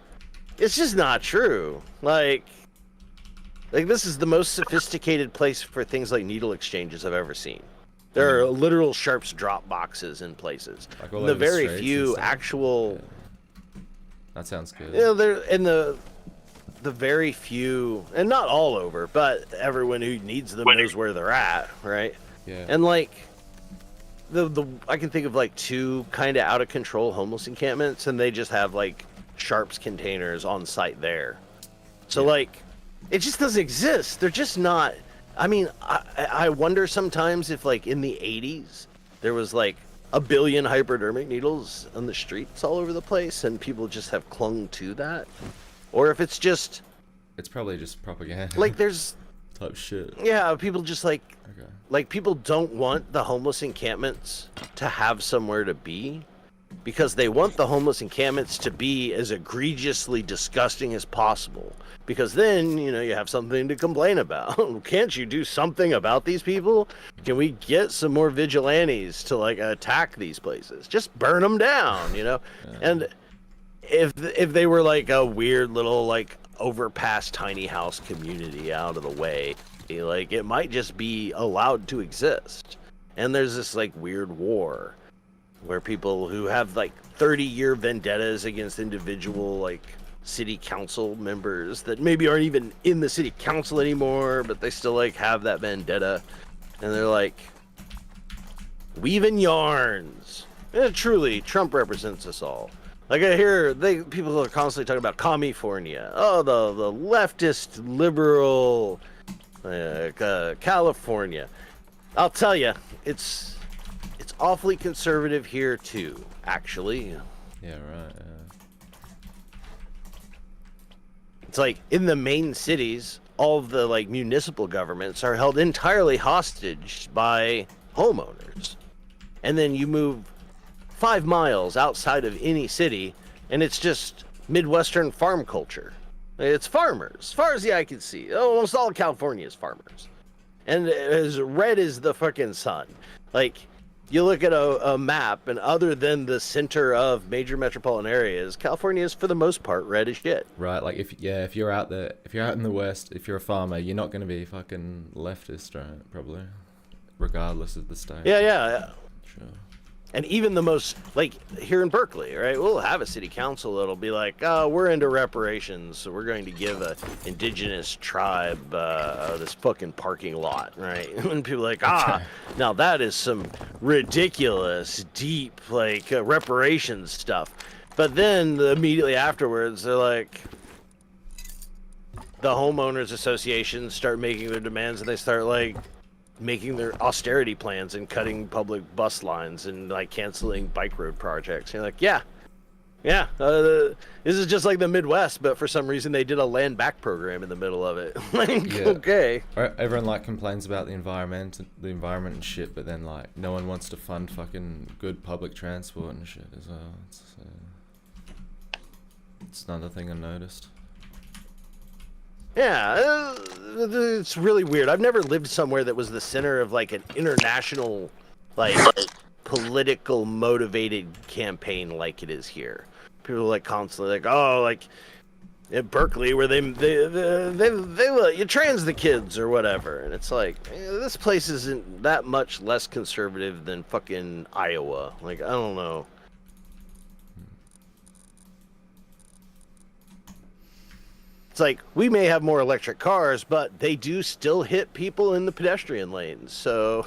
it's just not true. Like this is the most sophisticated place for things like needle exchanges I've ever seen. There are literal Sharps drop boxes in places. Like all the over the very streets few and stuff. actual. Yeah. That sounds good. You know, they're in the very few, and not all over, but everyone who needs them knows where they're at, right? Yeah. And like the I can think of like two kind of out of control homeless encampments, and they just have like Sharps containers on site there. So like. It just doesn't exist. They're just not. I mean, I wonder sometimes if, like, in the 80s, there was, like, 1 billion hypodermic needles on the streets all over the place, and people just have clung to that. Or if it's just... It's probably just propaganda. Like, there's... type shit. Yeah, people just, like... Okay. Like, people don't want the homeless encampments to have somewhere to be, because they want the homeless encampments to be as egregiously disgusting as possible. Because then, you know, you have something to complain about. Can't you do something about these people? Can we get some more vigilantes to, like, attack these places? Just burn them down, you know? And if they were, like, a weird little, like, overpass tiny house community out of the way, like, it might just be allowed to exist. And there's this, like, weird war where people who have, like, 30-year vendettas against individual, like, city council members that maybe aren't even in the city council anymore, but they still, like, have that vendetta. And they're like, weaving yarns. And truly, Trump represents us all. Like, I hear people are constantly talking about California. Oh, the leftist, liberal California. I'll tell you, it's awfully conservative here too, actually. Yeah, right. Yeah. It's like in the main cities, all of the like municipal governments are held entirely hostage by homeowners. And then you move 5 miles outside of any city, and it's just Midwestern farm culture. It's farmers, as far as the eye can see. Almost all of California is farmers. And as red as the fucking sun. Like, you look at a map, and other than the center of major metropolitan areas, California is for the most part red as shit. Right, like if you're out there, if you're out in the West, if you're a farmer, you're not going to be fucking leftist, right? Probably, regardless of the state. Yeah. Sure. And even the most, like, here in Berkeley, right, we'll have a city council that'll be like, oh, we're into reparations, so we're going to give a indigenous tribe this fucking parking lot, right? And people are like, now that is some ridiculous, deep, like, reparations stuff. But then immediately afterwards, they're like, the homeowners associations start making their demands, and they start, like, making their austerity plans and cutting public bus lines and like canceling bike road projects. You're like, yeah, this is just like the Midwest, but for some reason they did a land back program in the middle of it. Like, yeah. Okay. Everyone like complains about the environment and shit, but then like no one wants to fund fucking good public transport and shit as well. It's another thing I noticed. Yeah, it's really weird. I've never lived somewhere that was the center of like an international, like, political motivated campaign like it is here. People are like constantly like, oh, like at Berkeley where they let you trans the kids or whatever, and it's like, this place isn't that much less conservative than fucking Iowa. Like, I don't know. It's like, we may have more electric cars, but they do still hit people in the pedestrian lanes. So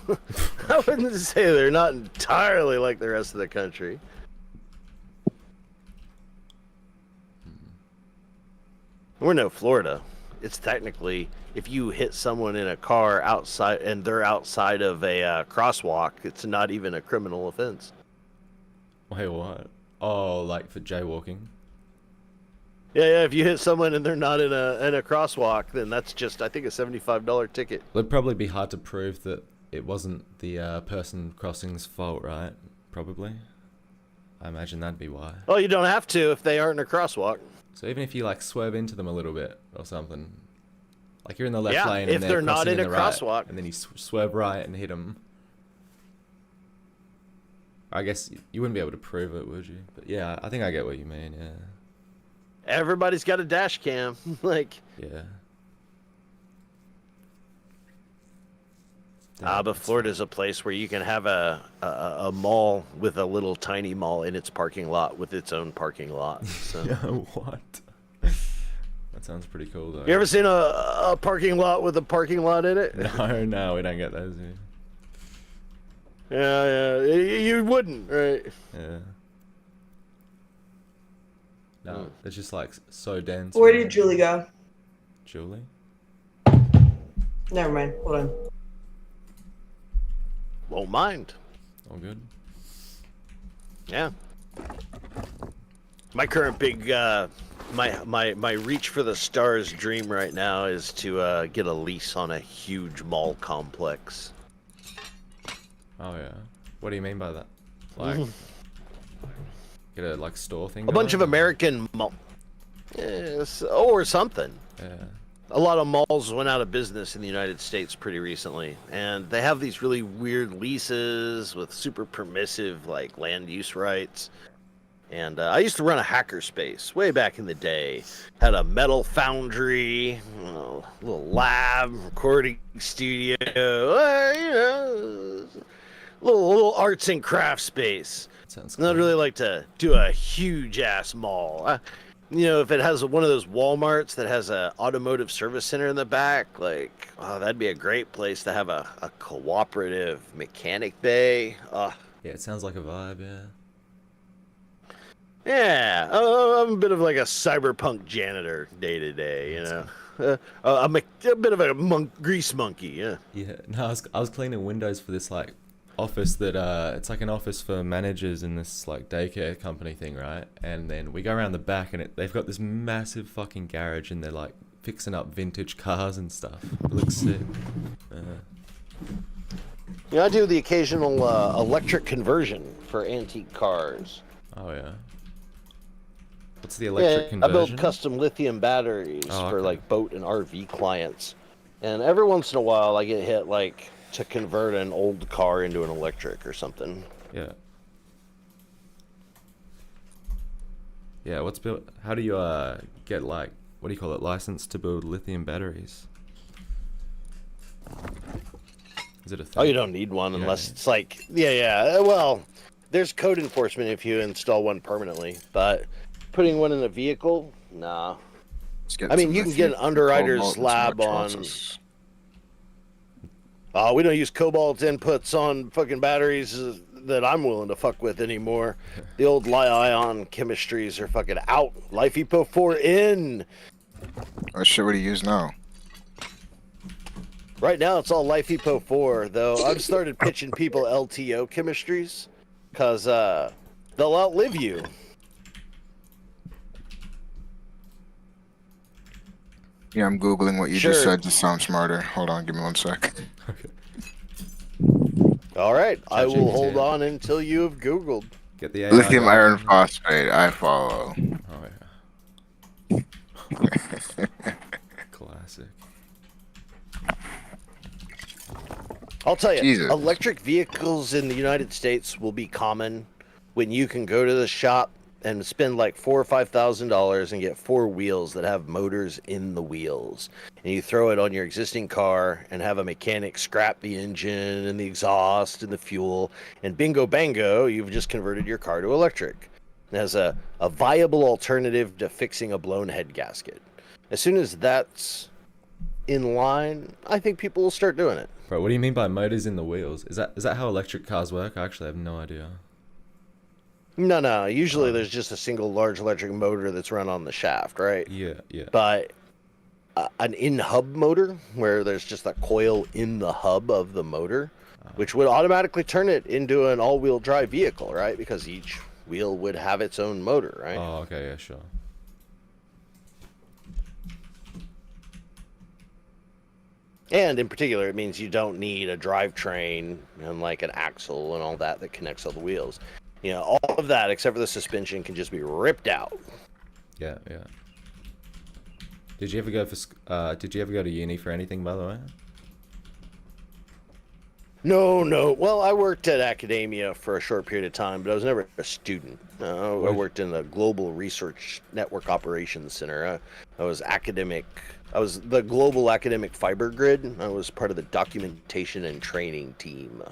I wouldn't say they're not entirely like the rest of the country. We're no Florida. It's technically, if you hit someone in a car outside and they're outside of a crosswalk, it's not even a criminal offense. Wait, what? Oh, like for jaywalking? Yeah, if you hit someone and they're not in a crosswalk, then that's just, I think, a $75 ticket. It'd probably be hard to prove that it wasn't the person crossing's fault, right? Probably. I imagine that'd be why. Well, you don't have to if they aren't in a crosswalk. So even if you like swerve into them a little bit or something, like you're in the left Yeah, lane if and they're not crossing in a the right, crosswalk. and then you swerve right and hit them. I guess you wouldn't be able to prove it, would you? But yeah, I think I get what you mean. Yeah. Everybody's got a dash cam. Like, Yeah. but Florida's a place where you can have a mall with a little tiny mall in its parking lot with its own parking lot. So. What? That sounds pretty cool, though. You ever seen a parking lot with a parking lot in it? No, we don't get those here. Yeah, you wouldn't, right? Yeah. No, it's just like so dense. Where did Julie go? Julie? Never mind. Hold on. Won't mind. All good. Yeah. My current big, my reach for the stars dream right now is to get a lease on a huge mall complex. Oh yeah. What do you mean by that? Like, get a like store thing? A bunch of going? American mall. Yes, or something. Yeah. A lot of malls went out of business in the United States pretty recently, and they have these really weird leases with super permissive like land use rights. And I used to run a hackerspace way back in the day. Had a metal foundry, little lab, recording studio, little arts and crafts space. Sounds And I'd really like to do a huge ass mall. If it has one of those Walmarts that has a automotive service center in the back, like, that'd be a great place to have a cooperative mechanic bay. Yeah, it sounds like a vibe, yeah. Yeah, I'm a bit of like a cyberpunk janitor day to day, a bit of a grease monkey, yeah. Yeah, no, I was cleaning windows for this like office that it's like an office for managers in this like daycare company thing, right? And then we go around the back and they've got this massive fucking garage and they're like fixing up vintage cars and stuff. It looks sick. I do the occasional electric conversion for antique cars. Oh yeah. What's the electric conversion? I build custom lithium batteries for like boat and RV clients. And every once in a while I get hit like to convert an old car into an electric or something. Yeah. Yeah, how do you get like, what do you call it, license to build lithium batteries? Is it a thing? Oh, you don't need one unless it's like, well, there's code enforcement if you install one permanently, but putting one in a vehicle, nah. I mean, you can get an underwriter's lab on. We don't use cobalt inputs on fucking batteries that I'm willing to fuck with anymore. The old Li-ion chemistries are fucking out. Life Epo 4 in. What shit would you use now? Right now, it's all Life Epo 4, though. I've started pitching people LTO chemistries because they'll outlive you. Yeah, I'm Googling what you just said to sound smarter. Hold on, give me 1 sec. Okay. All right, I will hold on until you have Googled. Get the lithium iron phosphate, I follow. Oh, yeah. Classic. I'll tell you, Jesus. electric vehicles in the United States will be common when you can go to the shop and spend like $4,000 or $5,000 and get 4 wheels that have motors in the wheels, and you throw it on your existing car and have a mechanic scrap the engine and the exhaust and the fuel, and bingo bango, you've just converted your car to electric. It has a viable alternative to fixing a blown head gasket. as soon as that's in line, I think people will start doing it. Bro, what do you mean by motors in the wheels? Is that how electric cars work? I actually have no idea. No. Usually there's just a single large electric motor that's run on the shaft, right? Yeah, yeah. But an in-hub motor, where there's just a coil in the hub of the motor, which would automatically turn it into an all-wheel drive vehicle, right? Because each wheel would have its own motor, right? Oh, okay, yeah, sure. And in particular, it means you don't need a drivetrain and like an axle and all that connects all the wheels. You know, all of that except for the suspension can just be ripped out. Yeah, yeah. Did you ever go to uni for anything, by the way? No. Well, I worked at academia for a short period of time, but I was never a student. I worked in the Global Research Network Operations Center. I was academic. I was the global academic fiber grid. I was part of the documentation and training team.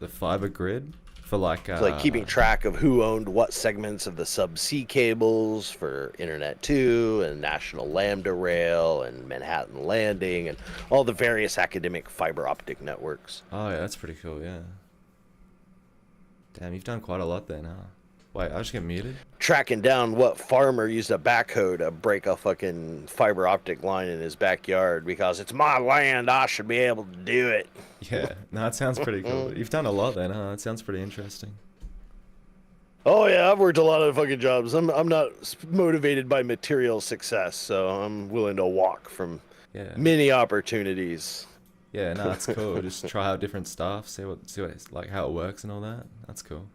The fiber grid? For like... So like keeping track of who owned what segments of the subsea cables for Internet 2 and National Lambda Rail and Manhattan Landing and all the various academic fiber optic networks. Oh, yeah, that's pretty cool, yeah. Damn, you've done quite a lot then, huh? Wait, I just get muted? Tracking down what farmer used a backhoe to break a fucking fiber optic line in his backyard because it's my land, I should be able to do it. Yeah, no, that sounds pretty cool. You've done a lot then, huh? That sounds pretty interesting. Oh yeah, I've worked a lot of fucking jobs. I'm not motivated by material success, so I'm willing to walk from many opportunities. Yeah, no, that's cool. Just try out different stuff, see what it's like, how it works and all that. That's cool.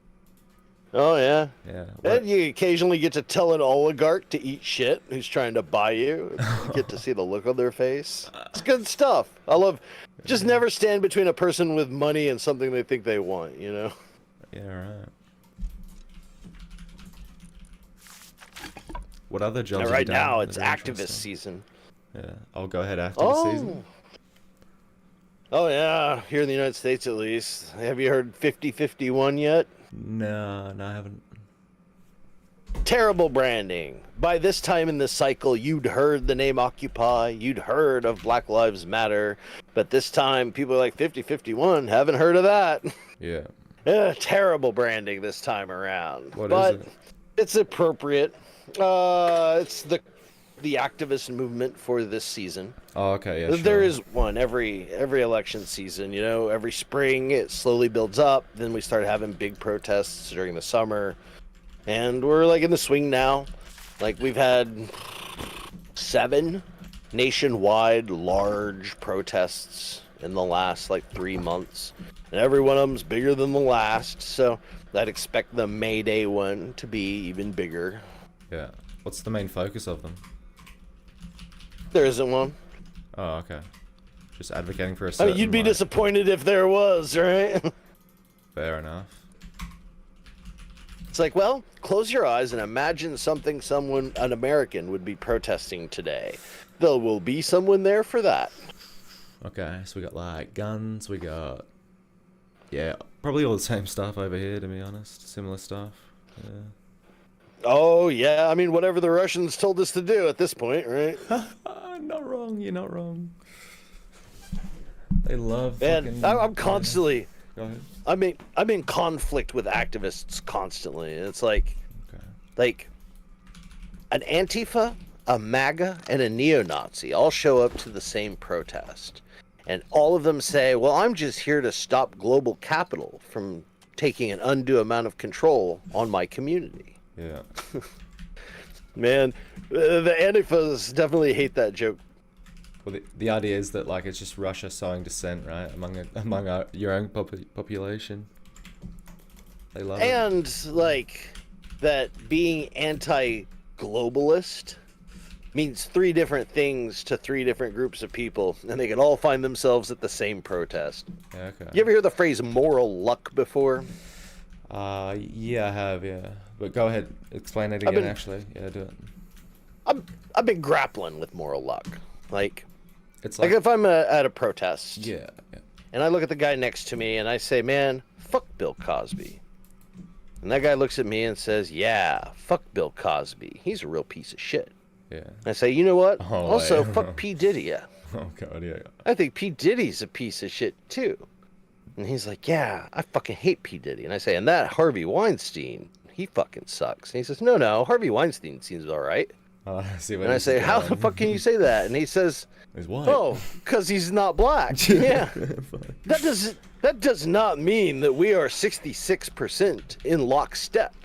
Oh yeah. Yeah. And you occasionally get to tell an oligarch to eat shit who's trying to buy you. You get to see the look on their face. It's good stuff. I love. Just never stand between a person with money and something they think they want. You know. Yeah. Right. What other jobs? Right now it's activist season. Yeah. I'll go ahead activist season. Oh yeah, here in the United States at least. Have you heard 50-51 yet? No, I haven't. Terrible branding. By this time in the cycle, you'd heard the name Occupy, you'd heard of Black Lives Matter, but this time people are like 50-51, haven't heard of that. Yeah. Terrible branding this time around. What but is it? It's appropriate. It's the activist movement for this season. Oh, okay, yeah, There sure. is one every election season, you know, every spring it slowly builds up, then we start having big protests during the summer, and we're like in the swing now. Like we've had 7 nationwide large protests in the last like 3 months, and every one of them's bigger than the last, so I'd expect the May Day one to be even bigger. Yeah. What's the main focus of them? There isn't one. Oh, okay. Just advocating for a I certain... mean, you'd be disappointed if there was, right? Fair enough. It's like, well, close your eyes and imagine something an American would be protesting today. There will be someone there for that. Okay, so we got like guns, we got... Yeah, probably all the same stuff over here, to be honest. Similar stuff. Yeah. Oh, yeah. I mean, whatever the Russians told us to do at this point, right? Not wrong. You're not wrong. They love. Man, I'm constantly. Go ahead. I'm in conflict with activists constantly. It's like, like, an Antifa, a MAGA, and a neo-Nazi all show up to the same protest, and all of them say, "Well, I'm just here to stop global capital from taking an undue amount of control on my community." Yeah. Man, the Antifas definitely hate that joke. Well, the idea is that like it's just Russia sowing dissent, right, among your own population. They love it. And like that being anti-globalist means 3 different things to 3 different groups of people, and they can all find themselves at the same protest. Yeah, okay. You ever hear the phrase moral luck before? Yeah, I have, yeah. But go ahead, explain it again, actually. Yeah, do it. I've been grappling with moral luck. Like, it's like if I'm at a protest, yeah, and I look at the guy next to me and I say, "Man, fuck Bill Cosby," and that guy looks at me and says, "Yeah, fuck Bill Cosby. He's a real piece of shit." Yeah. I say, you know what? Oh, Also, wait. fuck P. Diddy. Oh god, yeah. I think P. Diddy's a piece of shit too. And he's like, yeah, I fucking hate P. Diddy. And I say, and that Harvey Weinstein, he fucking sucks. And he says, no, Harvey Weinstein seems all right. I see where And I this say, is how going. the fuck can you say that? And he says, He's white. oh, because he's not black. Yeah. That does not mean that we are 66% in lockstep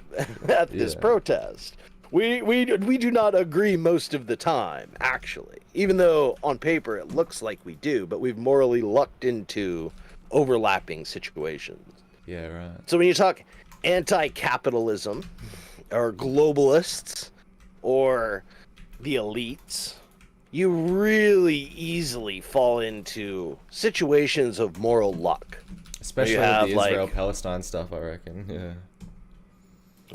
at this protest. We do not agree most of the time, actually. Even though on paper it looks like we do, but we've morally lucked into overlapping situations. Yeah, right. So when you talk anti-capitalism or globalists or the elites, you really easily fall into situations of moral luck. Especially have, with the like- Israel-Palestine stuff, I reckon. Yeah.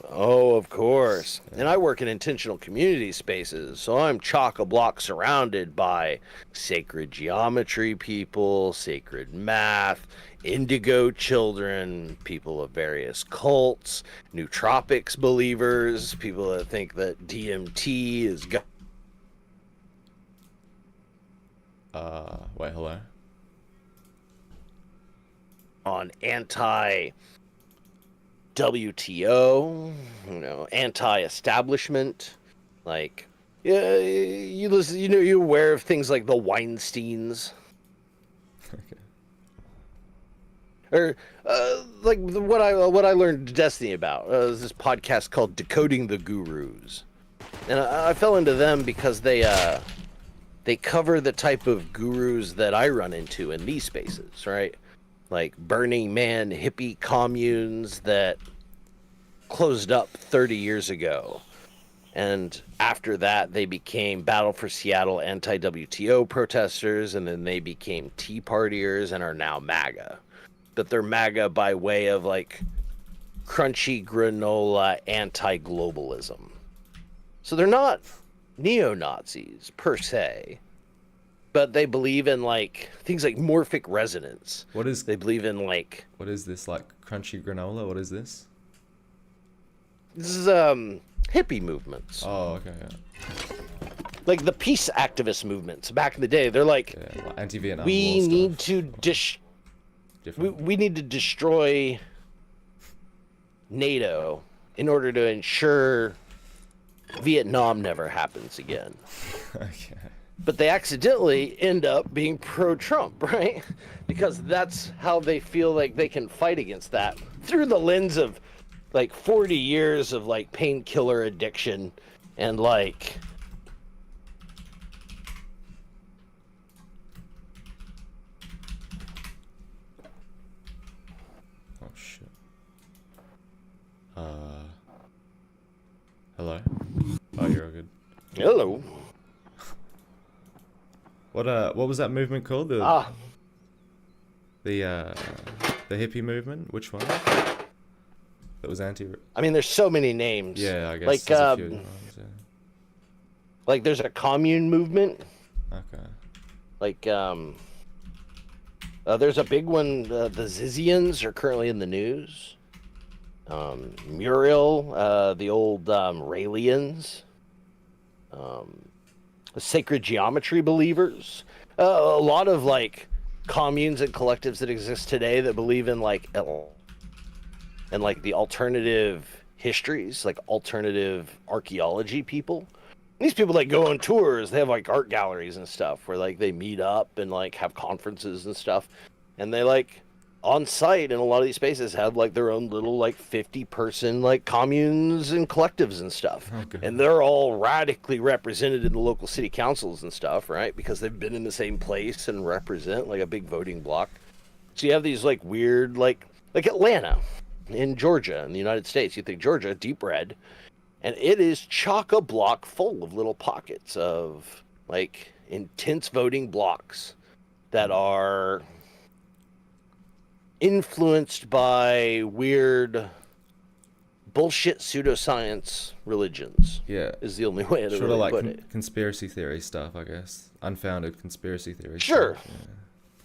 Oh, of course. And I work in intentional community spaces, so I'm chock-a-block surrounded by sacred geometry people, sacred math, indigo children, people of various cults, nootropics believers, people that think that DMT is Wait, hello? on anti-WTO, anti-establishment, like, yeah, you listen, you're aware of things like the Weinsteins. Okay. Or like what I learned Destiny about is this podcast called Decoding the Gurus, and I fell into them because they cover the type of gurus that I run into in these spaces, right? Like Burning Man hippie communes that closed up 30 years ago. And after that, they became Battle for Seattle anti-WTO protesters, and then they became Tea Partiers and are now MAGA. But they're MAGA by way of like crunchy granola anti-globalism. So they're not neo-Nazis per se, but they believe in like things like morphic resonance. They believe in like... What is this, like crunchy granola? What is this? This is hippie movements. Oh, okay, yeah. Like the peace activist movements back in the day. They're like, like anti-Vietnam we War need stuff. to we need to destroy NATO in order to ensure Vietnam never happens again. Okay. But they accidentally end up being pro-Trump, right? Because that's how they feel like they can fight against that through the lens of like 40 years of like painkiller addiction and like Oh shit. Hello? Oh, you're all good. Hello. What was that movement called? The hippie movement? Which one? That was anti. I mean, there's so many names. Yeah, I guess like there's a few ones, yeah. Like there's a commune movement. Okay. Like there's a big one. The Zizians are currently in the news. Muriel, the old Raelians. The sacred geometry believers. A lot of like communes and collectives that exist today that believe in like and like the alternative histories, like alternative archaeology people. These people like go on tours, they have like art galleries and stuff where like they meet up and like have conferences and stuff. And they like on site in a lot of these spaces have like their own little like 50-person like communes and collectives and stuff. Okay. And they're all radically represented in the local city councils and stuff, right? Because they've been in the same place and represent like a big voting block. So you have these like weird like Atlanta in Georgia in the United States. You think Georgia, deep red, and it is chock-a-block full of little pockets of like intense voting blocks that are influenced by weird bullshit pseudoscience religions. Yeah. Is the only way to sort really of like put it. conspiracy theory stuff, I guess. Unfounded conspiracy theory. Sure. Stuff, yeah.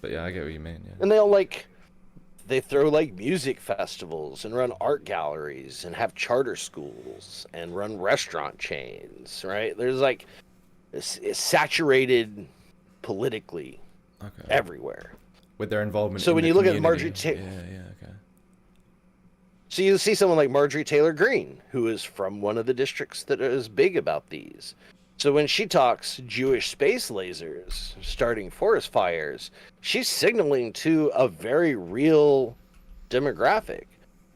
But yeah, I get what you mean. Yeah. And they all like, they throw like music festivals and run art galleries and have charter schools and run restaurant chains, right? There's like is saturated politically everywhere. With their involvement. So in when the you look at community. Marjorie Taylor, okay. So you see someone like Marjorie Taylor Greene, who is from one of the districts that is big about these. So when she talks Jewish space lasers starting forest fires, she's signaling to a very real demographic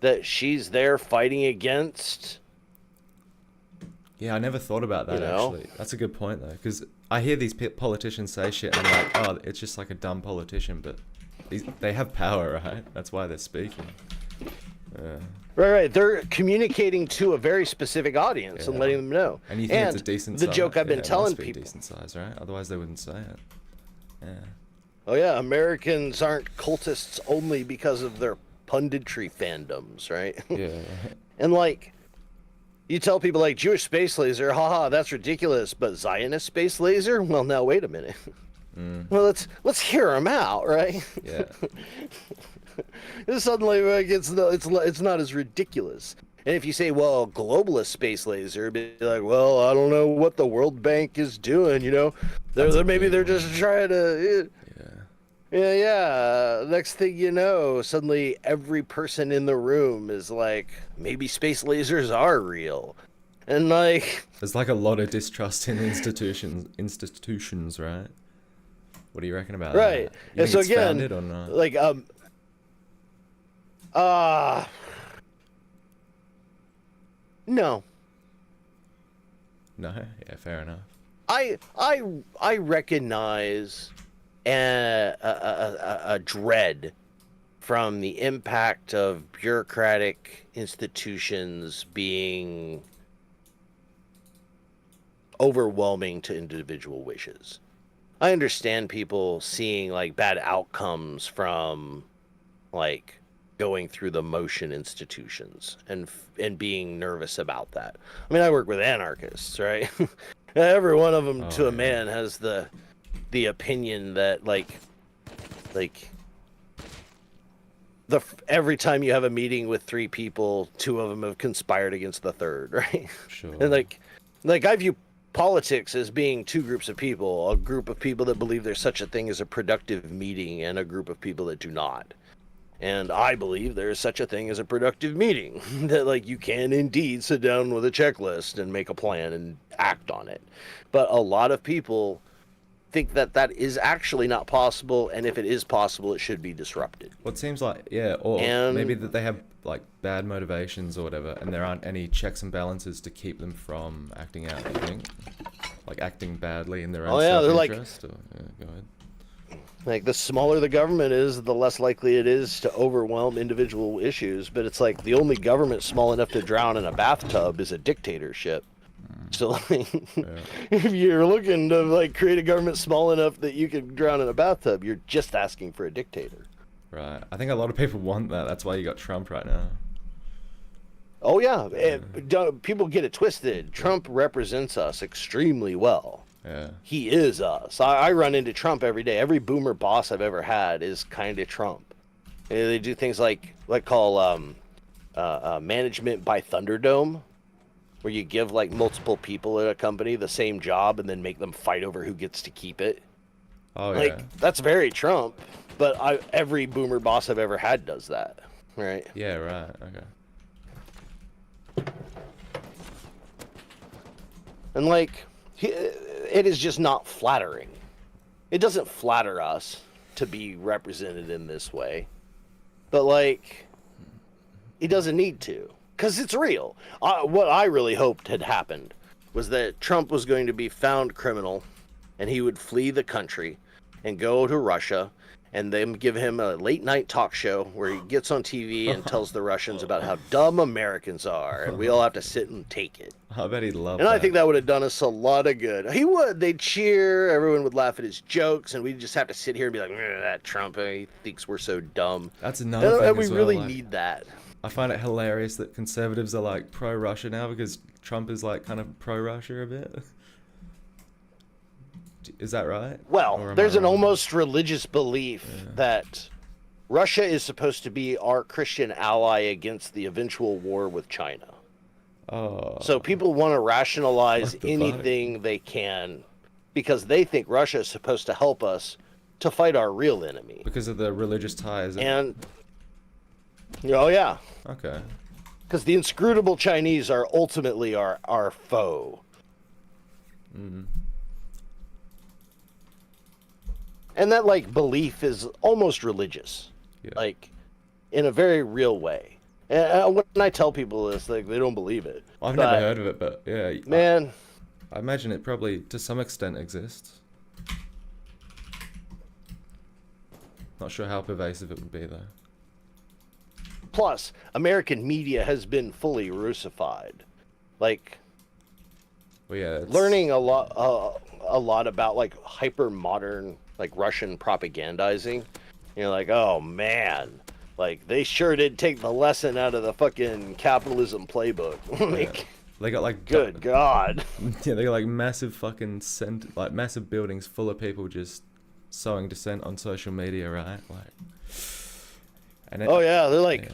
that she's there fighting against. Yeah, I never thought about that, You know? actually. That's a good point, though, because I hear these politicians say shit, and I'm like, oh, it's just like a dumb politician, but they have power, right? That's why they're speaking. Yeah. Right. They're communicating to a very specific audience and letting them know. And you think it's a decent the size? joke I've been it telling must be people. decent size, right? Otherwise, they wouldn't say it. Yeah. Oh yeah, Americans aren't cultists only because of their punditry fandoms, right? Yeah. And like, you tell people like Jewish space laser, haha, that's ridiculous, but Zionist space laser? Well, now wait a minute. Well, let's hear them out, right? Yeah. Suddenly, like, it's not as ridiculous. And if you say, well, globalist space laser, be like, well, I don't know what the World Bank is doing, you know? Maybe they're just trying to. Yeah. Next thing you know, suddenly every person in the room is like, maybe space lasers are real. And like, there's like a lot of distrust in institutions, right? What do you reckon about that? Right. You And think so it's again, founded or not? like, no. No? Yeah, fair enough. I recognize a dread from the impact of bureaucratic institutions being overwhelming to individual wishes. I understand people seeing like bad outcomes from like going through the motion institutions and being nervous about that. I mean, I work with anarchists, right? Every one of them to a man has the opinion that like every time you have a meeting with 3 people, 2 of them have conspired against the third, right? Sure. And like I view politics as being 2 groups of people, a group of people that believe there's such a thing as a productive meeting and a group of people that do not. And I believe there is such a thing as a productive meeting, that like you can indeed sit down with a checklist and make a plan and act on it. But a lot of people think that that is actually not possible, and if it is possible, it should be disrupted. Well, it seems like, or maybe that they have like bad motivations or whatever, and there aren't any checks and balances to keep them from acting out, you think? Like acting badly in their own self-interest? Go ahead. Like, the smaller the government is, the less likely it is to overwhelm individual issues. But it's like the only government small enough to drown in a bathtub is a dictatorship. So, like, if you're looking to like create a government small enough that you can drown in a bathtub, you're just asking for a dictator. Right. I think a lot of people want that. That's why you got Trump right now. Oh yeah, people get it twisted. Trump represents us extremely well. Yeah. He is us. I run into Trump every day. Every boomer boss I've ever had is kind of Trump. They do things like call management by Thunderdome, where you give like multiple people at a company the same job and then make them fight over who gets to keep it. Oh, like, that's very Trump, but every boomer boss I've ever had does that, right? Yeah, right. Okay. And like, it is just not flattering. It doesn't flatter us to be represented in this way, but like, he doesn't need to, because it's real. What I really hoped had happened was that Trump was going to be found criminal, and he would flee the country and go to Russia, and then give him a late night talk show where he gets on TV and tells the Russians about how dumb Americans are, and we all have to sit and take it. I bet he'd love And that. I think that would have done us a lot of good. He would. They'd cheer. Everyone would laugh at his jokes, and we'd just have to sit here and be like, that Trump, he thinks we're so dumb. That's another thing And we as well, really like, need that. I find it hilarious that conservatives are like pro-Russia now because Trump is like kind of pro-Russia a bit. Is that right? Well, there's an almost religious belief that Russia is supposed to be our Christian ally against the eventual war with China. Oh. So people want to rationalize What the anything they can because they think Russia is supposed to help us to fight our real enemy. Because of the religious ties. And oh yeah. Okay. Because the inscrutable Chinese are ultimately our foe. Mm. And that like belief is almost religious, like in a very real way. And when I tell people this, like they don't believe it. I've never heard of it, but yeah, man, I imagine it probably to some extent exists. Not sure how pervasive it would be though. Plus, American media has been fully Russified. Like, well, yeah, learning a lot about like hyper modern like Russian propagandizing. You're like, oh man, like they sure did take the lesson out of the fucking capitalism playbook. Like, yeah. They got like good God. Yeah, they got like massive fucking massive buildings full of people just sowing dissent on social media, right? Like, and oh yeah, they're like,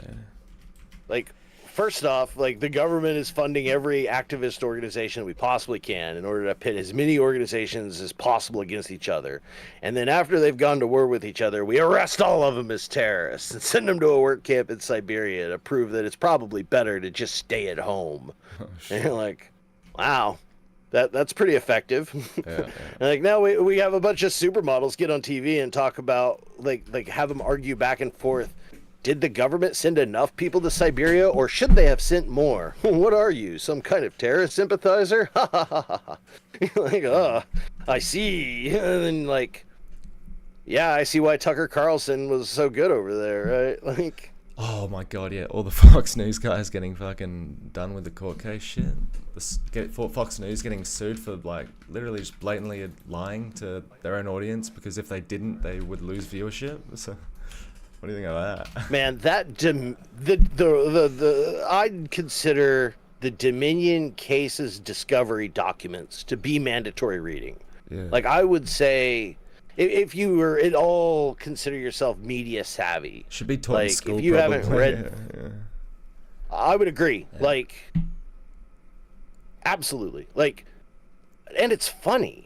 like first off, like the government is funding every activist organization we possibly can in order to pit as many organizations as possible against each other. And then after they've gone to war with each other, we arrest all of them as terrorists and send them to a work camp in Siberia to prove that it's probably better to just stay at home. And you're like, wow, that's pretty effective. Yeah. And like now we have a bunch of supermodels get on TV and talk about like have them argue back and forth. Did the government send enough people to Siberia, or should they have sent more? What are you, some kind of terrorist sympathizer? Ha ha ha ha. Like, I see. And then like, yeah, I see why Tucker Carlson was so good over there, right? Like, oh my god, yeah, all the Fox News guys getting fucking done with the court case shit. Fox News getting sued for like literally just blatantly lying to their own audience because if they didn't, they would lose viewership. So. What do you think of that? Man, that I'd consider the Dominion cases discovery documents to be mandatory reading. Yeah. Like I would say, if you were at all consider yourself media savvy, should be taught like, in school. If you probably. haven't read, yeah. I would agree. Yeah. Like, absolutely. Like, and it's funny.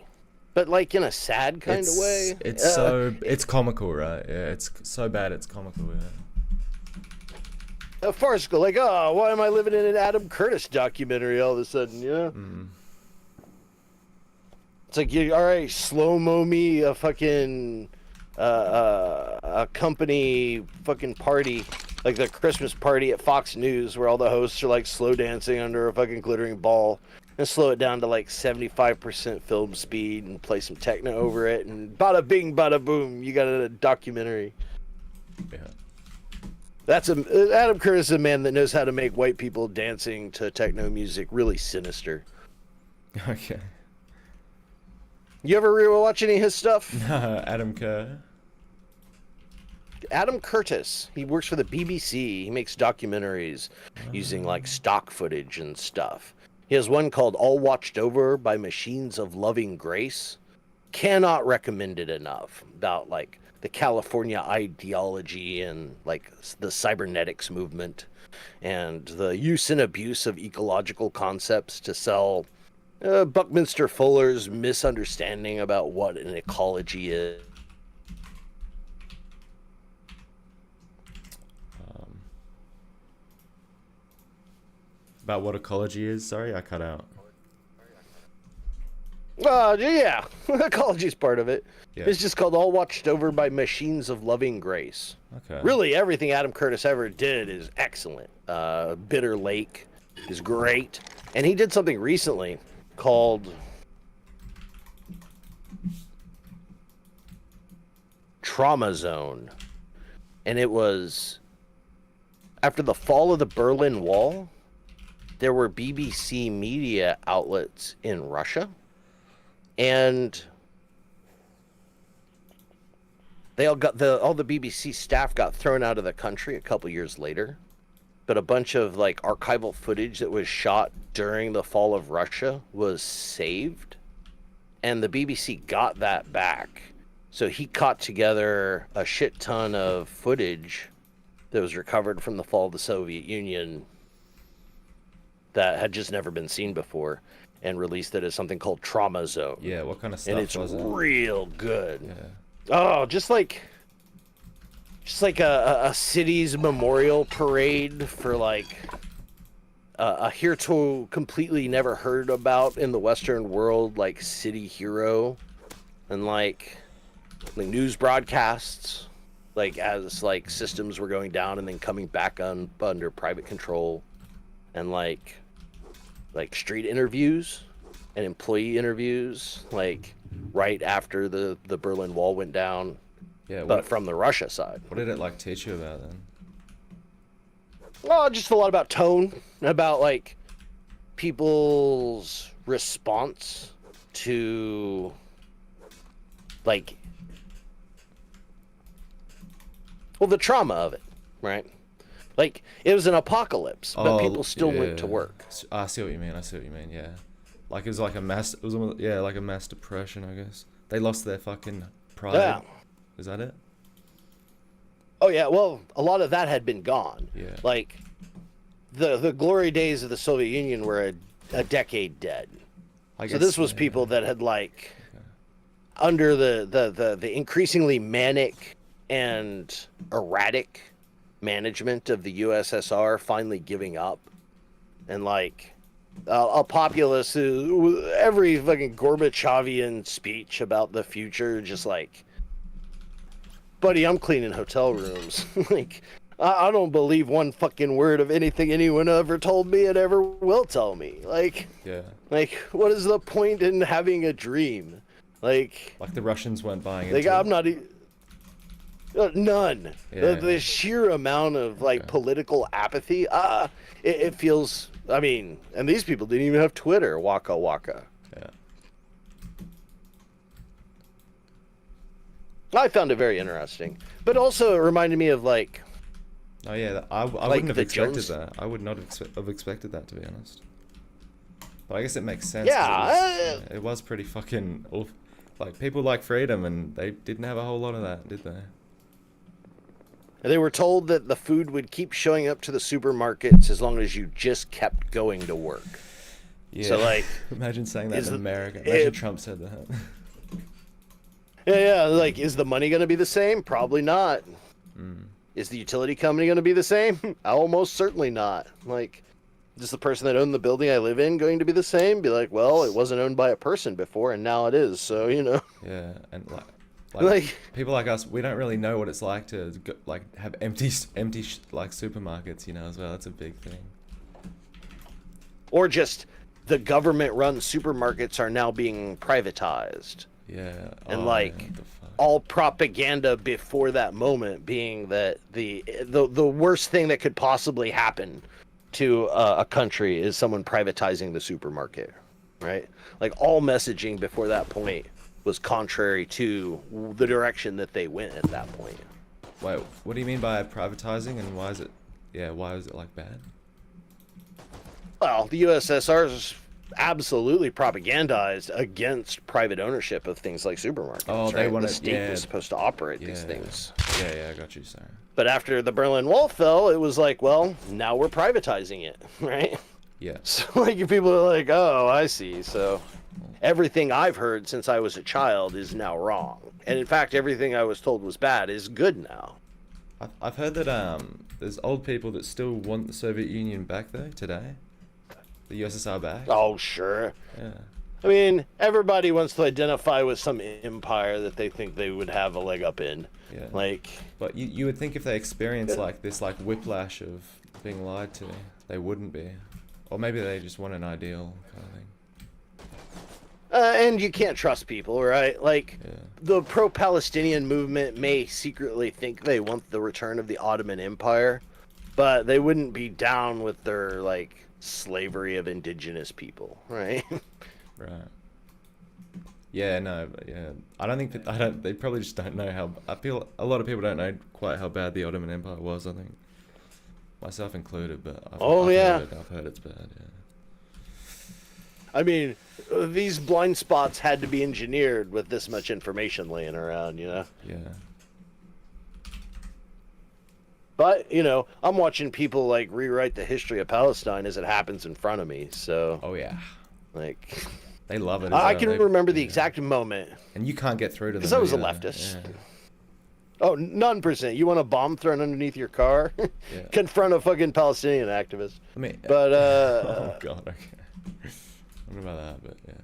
But like in a sad kind of way. It's comical, right? Yeah, it's so bad it's comical, yeah. Farcical, like, oh, why am I living in an Adam Curtis documentary all of a sudden, you know? Mm. It's like, all right, slow-mo me a fucking a company fucking party, like the Christmas party at Fox News where all the hosts are like slow dancing under a fucking glittering ball. And slow it down to like 75% film speed and play some techno over it, and bada bing, bada boom, you got a documentary. Yeah. That's Adam Curtis is a man that knows how to make white people dancing to techno music really sinister. Okay. You ever rewatch any of his stuff? Adam Kerr. Adam Curtis. He works for the BBC. He makes documentaries using like stock footage and stuff. He has one called All Watched Over by Machines of Loving Grace. Cannot recommend it enough about like the California ideology and like the cybernetics movement and the use and abuse of ecological concepts to sell Buckminster Fuller's misunderstanding about what an ecology is. About what ecology is? Sorry, I cut out. Yeah, ecology is part of it. Yeah. It's just called All Watched Over by Machines of Loving Grace. Okay. Really, everything Adam Curtis ever did is excellent. Bitter Lake is great. And he did something recently called Trauma Zone. And it was after the fall of the Berlin Wall. There were BBC media outlets in Russia, and they all got all the BBC staff got thrown out of the country a couple years later. But a bunch of like archival footage that was shot during the fall of Russia was saved, and the BBC got that back. So he caught together a shit ton of footage that was recovered from the fall of the Soviet Union that had just never been seen before. and released it as something called Trauma Zone. Yeah, what kind of stuff And it's was it? real good. Yeah. Oh, just like a city's memorial parade for like a heretofore completely never heard about in the Western world, like city hero, and like news broadcasts, like as like systems were going down and then coming back under private control, and like street interviews and employee interviews, like right after the Berlin Wall went down. Yeah, but from the Russia side. What did it like teach you about then? Well, just a lot about tone, about like people's response to like, well, the trauma of it, right? Like it was an apocalypse, but people still went to work. I see what you mean. Yeah, like it was like a mass. It was almost, like a mass depression, I guess. They lost their fucking pride. Yeah. Is that it? Oh yeah, well, a lot of that had been gone. Yeah. Like the glory days of the Soviet Union were a decade dead. So this was people that had like under the increasingly manic and erratic management of the USSR finally giving up, and like a populace who every fucking Gorbachevian speech about the future just like, buddy, I'm cleaning hotel rooms. Like, I don't believe one fucking word of anything anyone ever told me and ever will tell me. Like, yeah. Like, what is the point in having a dream? Like the Russians weren't buying like, into I'm not. None. Yeah. The sheer amount of like political apathy. It feels. I mean, and these people didn't even have Twitter. Waka waka. Yeah. I found it very interesting, but also it reminded me of like. Oh yeah, I wouldn't have expected that. I would not have expected that, to be honest. But I guess it makes sense. Yeah. It was pretty fucking awful. Like people like freedom, and they didn't have a whole lot of that, did they? They were told that the food would keep showing up to the supermarkets as long as you just kept going to work. Yeah. So like, imagine saying that in America. Imagine Trump said that. Yeah, like, is the money going to be the same? Probably not. Is the utility company going to be the same? Almost certainly not. Like, is the person that owned the building I live in going to be the same? Be like, well, it wasn't owned by a person before, and now it is. So, you know. Yeah, and like people like us, we don't really know what it's like to like have empty like supermarkets, you know, as well. That's a big thing. Or just the government-run supermarkets are now being privatized. Yeah. And all propaganda before that moment being that the worst thing that could possibly happen to a country is someone privatizing the supermarket, right? Like all messaging before that point was contrary to the direction that they went at that point. Wait, what do you mean by privatizing, and why is it like bad? Well, the USSR is absolutely propagandized against private ownership of things like supermarkets. Oh, right? they want the state was supposed to operate these things. Yeah, I got you, sorry. But after the Berlin Wall fell, it was like, well, now we're privatizing it, right? Yeah. So like people are like, oh, I see. So everything I've heard since I was a child is now wrong. And in fact, everything I was told was bad is good now. I've heard that there's old people that still want the Soviet Union back though today. The USSR back. Oh, sure. Yeah. I mean, everybody wants to identify with some empire that they think they would have a leg up in. Yeah. Like, but you would think if they experience like this like whiplash of being lied to, they wouldn't be. Or maybe they just want an ideal kind of thing. And you can't trust people, right? Like, the pro-Palestinian movement may secretly think they want the return of the Ottoman Empire, but they wouldn't be down with their, like, slavery of indigenous people, right? Right. Yeah, no, but yeah. They probably just don't know how, I feel a lot of people don't know quite how bad the Ottoman Empire was, I think. Myself included, but I've heard it's bad, yeah. I mean, these blind spots had to be engineered with this much information laying around, you know? Yeah. But, you know, I'm watching people, like, rewrite the history of Palestine as it happens in front of me, so... Oh, yeah. Like, They love it. I can remember the exact moment. And you can't get through to them. Because I was a either. leftist. Yeah. Oh, none percent. You want a bomb thrown underneath your car? Yeah. Confront a fucking Palestinian activist. I mean, but oh god, okay. I don't know about that, but yeah.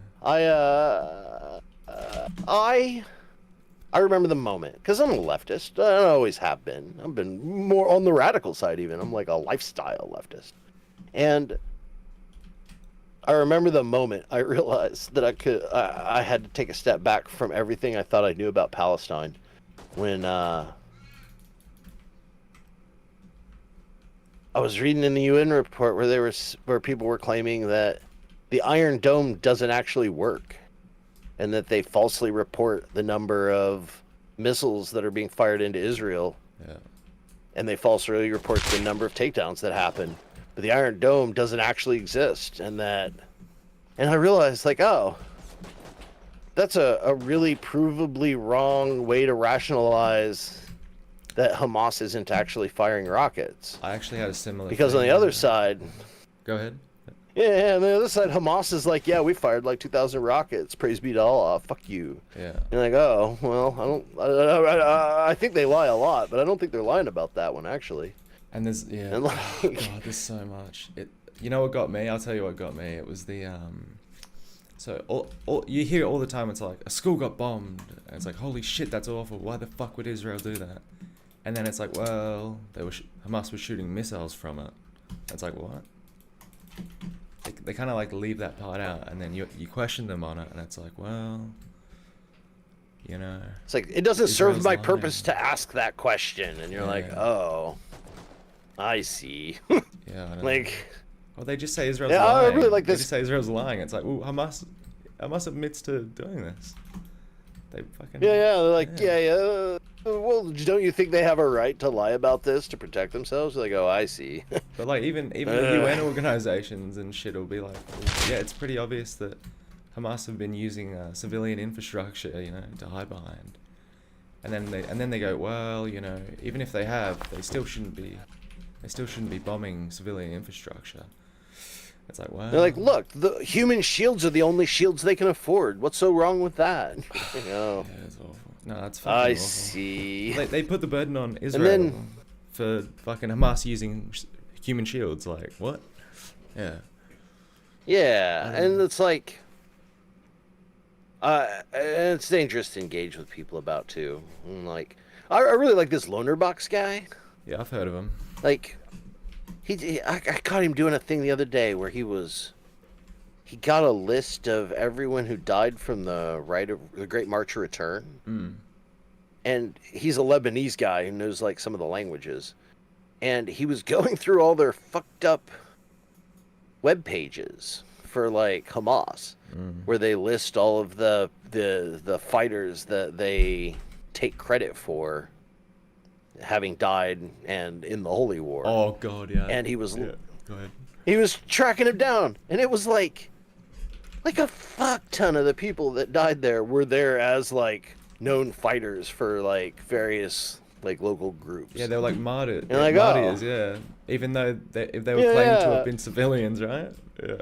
I remember the moment because I'm a leftist. I always have been. I've been more on the radical side even. I'm like a lifestyle leftist, and I remember the moment I realized that I had to take a step back from everything I thought I knew about Palestine when I was reading in the UN report where people were claiming that the Iron Dome doesn't actually work, and that they falsely report the number of missiles that are being fired into Israel. Yeah. And they falsely report the number of takedowns that happen. But the Iron Dome doesn't actually exist, and I realized, like, oh, that's a really provably wrong way to rationalize that Hamas isn't actually firing rockets. I actually had a similar. Because on the other side. Go ahead. Yeah, on the other side, Hamas is like, yeah, we fired like 2,000 rockets. Praise be to Allah. Fuck you. Yeah. And like, oh, well, I think they lie a lot, but I don't think they're lying about that one, actually. And there's, yeah. And like, oh, God, there's so much. You know what got me? I'll tell you what got me. It was the, so all you hear all the time, it's like, a school got bombed. And it's like, holy shit, that's awful. Why the fuck would Israel do that? And then it's like, well, Hamas was shooting missiles from it. It's like, what? They kind of like leave that part out, and then you question them on it, and it's like, well, you know. It's like, it doesn't serve my purpose to ask that question, and you're like, oh, I see. Yeah, I know. Like, well, they just say Israel's lying. I really like this. They just say Israel's lying. It's like, ooh, Hamas admits to doing this. They fucking. Yeah, they're like, yeah. Well, don't you think they have a right to lie about this to protect themselves? Like, oh, I see. But like, even the UN organizations and shit will be like, well, yeah, it's pretty obvious that Hamas have been using civilian infrastructure, you know, to hide behind. And then they go, well, you know, even if they have, they still shouldn't be bombing civilian infrastructure. It's like, wow. They're like, look, the human shields are the only shields they can afford. What's so wrong with that? You know. Yeah, it's awful. No, that's fucking awful. See. They put the burden on Israel for fucking Hamas using human shields. Like, what? Yeah. Yeah, and it's like, it's dangerous to engage with people about too. And like, I really like this loner box guy. Yeah, I've heard of him. Like, I caught him doing a thing the other day where he got a list of everyone who died from the Great March of Return. Mm. And he's a Lebanese guy who knows like some of the languages. And he was going through all their fucked up web pages for like Hamas, where they list all of the fighters that they take credit for having died and in the Holy War. Oh god, yeah. And he was go ahead. He was tracking him down, and it was like a fuck ton of the people that died there were there as like known fighters for like various like local groups. Yeah, they were like martyrs. And like, martyrs, yeah. Even though if they were claimed to have been civilians, right? Yeah.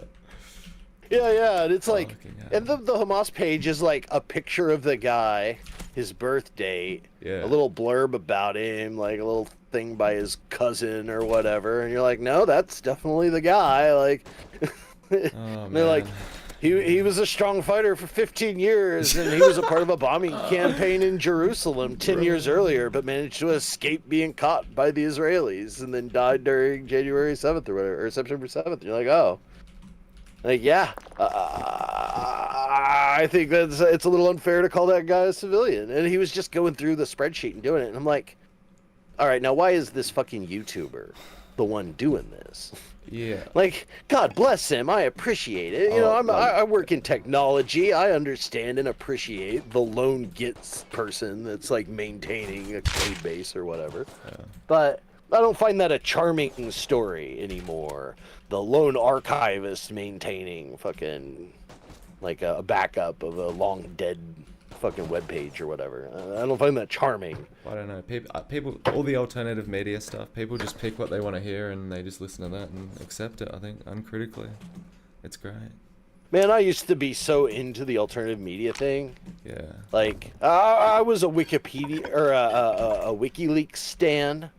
Yeah, and it's like, and the Hamas page is like a picture of the guy, his birth date, a little blurb about him, like a little thing by his cousin or whatever, and you're like, no, that's definitely the guy. Like, they're like, he was a strong fighter for 15 years, and he was a part of a bombing campaign in Jerusalem 10 years earlier, but managed to escape being caught by the Israelis, and then died during January 7th or whatever, or September 7th. You're like, oh. Like, yeah, I think it's a little unfair to call that guy a civilian. And he was just going through the spreadsheet and doing it. And I'm like, all right, now why is this fucking YouTuber the one doing this? Yeah. Like, God bless him. I appreciate it. You know, I work in technology. I understand and appreciate the lone Gits person that's like maintaining a code base or whatever. Yeah. But I don't find that a charming story anymore. The lone archivist maintaining fucking like a backup of a long dead fucking webpage or whatever. I don't find that charming. I don't know. People, all the alternative media stuff, people just pick what they want to hear and they just listen to that and accept it, I think, uncritically. It's great. Man, I used to be so into the alternative media thing. Yeah. Like, I was a Wikipedia or a WikiLeaks stan.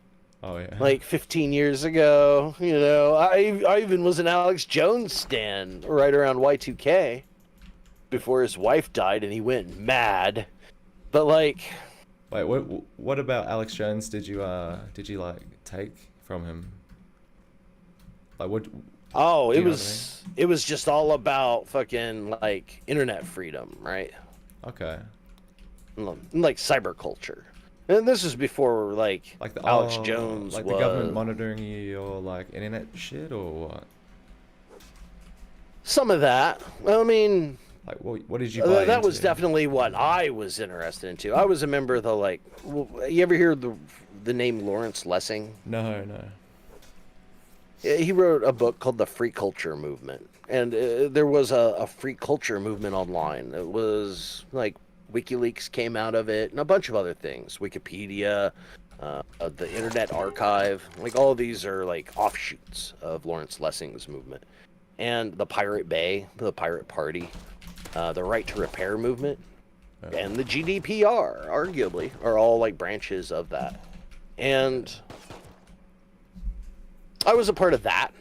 Oh yeah. Like 15 years ago, you know, I even was an Alex Jones stan right around Y2K before his wife died and he went mad. But like, wait, what about Alex Jones? Did you like take from him? Like what? oh, Do it you know was it was just all about fucking like internet freedom, right? Okay. Like cyber culture. And this is before like Like the Alex Jones like was the government monitoring your like internet shit or what? some of that. I mean, Like what did you buy that was into? definitely what I was interested into. I was a member of the like. You ever hear the name Lawrence Lessing? No, no. He wrote a book called The Free Culture Movement, and there was a free culture movement online. It was like WikiLeaks came out of it, and a bunch of other things. Wikipedia, the Internet Archive, like all of these are like offshoots of Lawrence Lessing's movement, and the Pirate Bay, the Pirate Party, the Right to Repair movement, and the GDPR, arguably, are all like branches of that, and I was a part of that,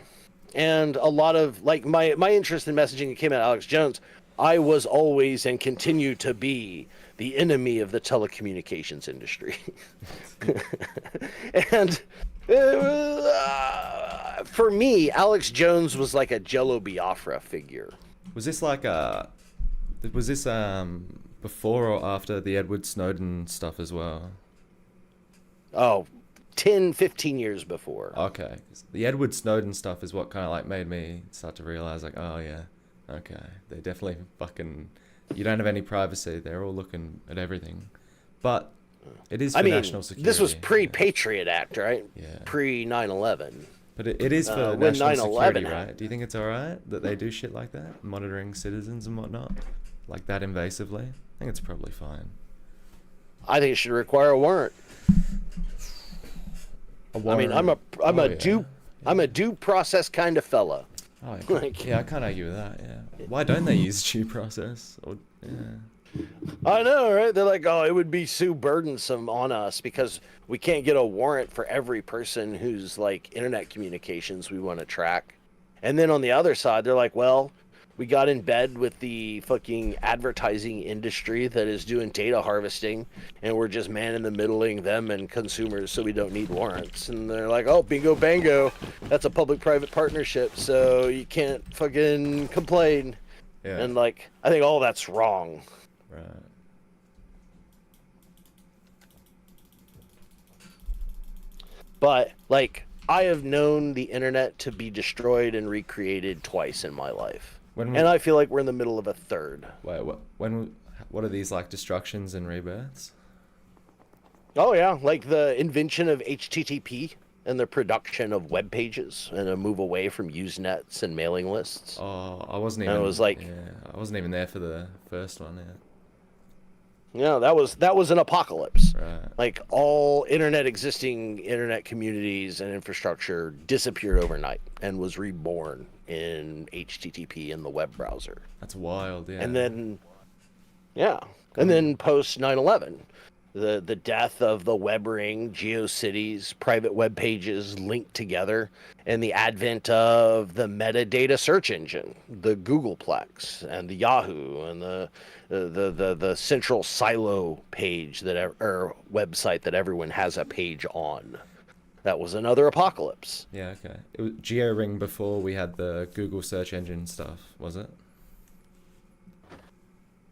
and a lot of like my interest in messaging came out of Alex Jones. I was always and continue to be the enemy of the telecommunications industry, and for me, Alex Jones was like a Jello Biafra figure. Was this like was this before or after the Edward Snowden stuff as well? Oh, 10, 15 years before. Okay. The Edward Snowden stuff is what kind of like made me start to realize like, oh yeah, okay, they're definitely fucking. You don't have any privacy. They're all looking at everything, but it is for national security. This was pre-Patriot Act, right? Yeah. Pre 9/11. But it is for when national 9/11 security, happened. right? Do you think it's alright that they do shit like that, monitoring citizens and whatnot, like that invasively? I think it's probably fine. I think it should require a warrant. I mean, I'm a due process kind of fella. Oh, yeah, I can't argue with that. Yeah. Why don't they use due process? Or, yeah. I know, right? They're like, oh, it would be so burdensome on us because we can't get a warrant for every person who's like internet communications we want to track. And then on the other side, they're like, well, we got in bed with the fucking advertising industry that is doing data harvesting, and we're just man in the middling them and consumers, so we don't need warrants. And they're like, oh, bingo bango, that's a public-private partnership, so you can't fucking complain. Yeah. And like, I think all that's wrong. Right. But like, I have known the internet to be destroyed and recreated twice in my life. And I feel like we're in the middle of a third. Wait, what are these like destructions and rebirths? Oh yeah, like the invention of HTTP and the production of web pages and a move away from Usenets and mailing lists. Oh, I wasn't even. And it was like, yeah, I wasn't even there for the first one. Yeah. Yeah, that was an apocalypse. Right. Like all existing internet communities and infrastructure disappeared overnight and was reborn in HTTP in the web browser. That's wild, yeah. And then, and then post 9/11, the death of the web ring, GeoCities, private web pages linked together, and the advent of the metadata search engine, the Googleplex and the Yahoo and the central silo page or website that everyone has a page on. That was another apocalypse. Yeah, okay. It was GeoRing before we had the Google search engine stuff, was it?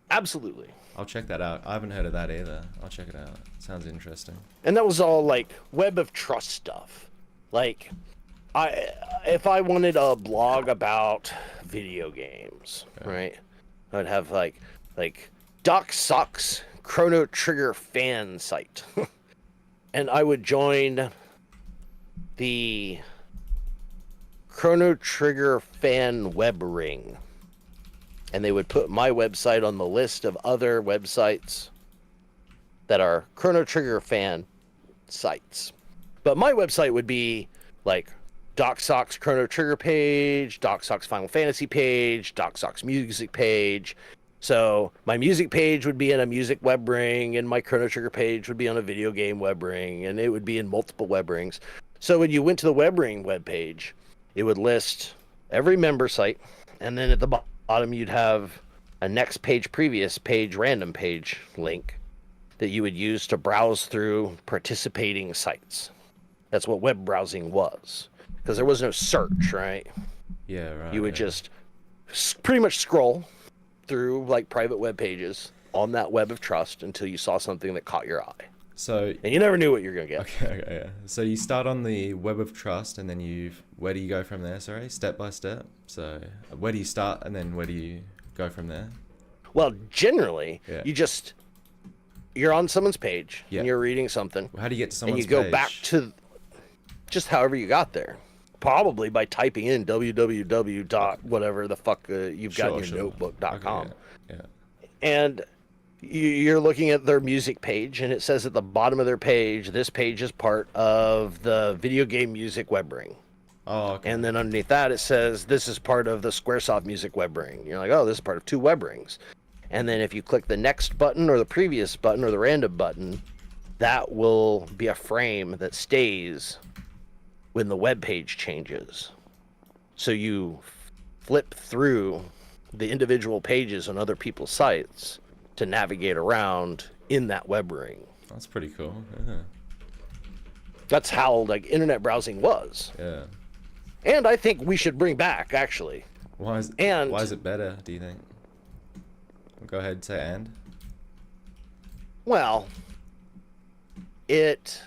Absolutely. I'll check that out. I haven't heard of that either. I'll check it out. Sounds interesting. And that was all like web of trust stuff. Like, if I wanted a blog about video games, right, I'd have like Doc Sucks Chrono Trigger fan site, and I would join the Chrono Trigger fan web ring, and they would put my website on the list of other websites that are Chrono Trigger fan sites. But my website would be like DocSock's Chrono Trigger page, DocSock's Final Fantasy page, DocSock's music page. So my music page would be in a music web ring, and my Chrono Trigger page would be on a video game web ring, and it would be in multiple web rings. So when you went to the web ring web page, it would list every member site, and then at the bottom you'd have a next page, previous page, random page link that you would use to browse through participating sites. That's what web browsing was, because there was no search, right? Yeah, right. You would just pretty much scroll through like private web pages on that web of trust until you saw something that caught your eye. So and you never knew what you're gonna get. Okay, yeah. So you start on the web of trust, and then where do you go from there? Sorry, step by step. So where do you start, and then where do you go from there? Well, generally, you're on someone's page and you're reading something. How do you get to someone's page? And you go page? back to just however you got there. Probably by typing in www. whatever the fuck you've got in your notebook.com. Okay, yeah. And you're looking at their music page, and it says at the bottom of their page, this page is part of the video game music web ring. Oh, okay. And then underneath that, it says this is part of the Squaresoft music web ring. You're like, oh, this is part of 2 web rings. And then if you click the next button or the previous button or the random button, that will be a frame that stays when the web page changes. So you flip through the individual pages on other people's sites to navigate around in that web ring. That's pretty cool. Yeah. That's how like internet browsing was. Yeah. And I think we should bring back, actually. Why is it better, do you think? Go ahead and say and. Well, it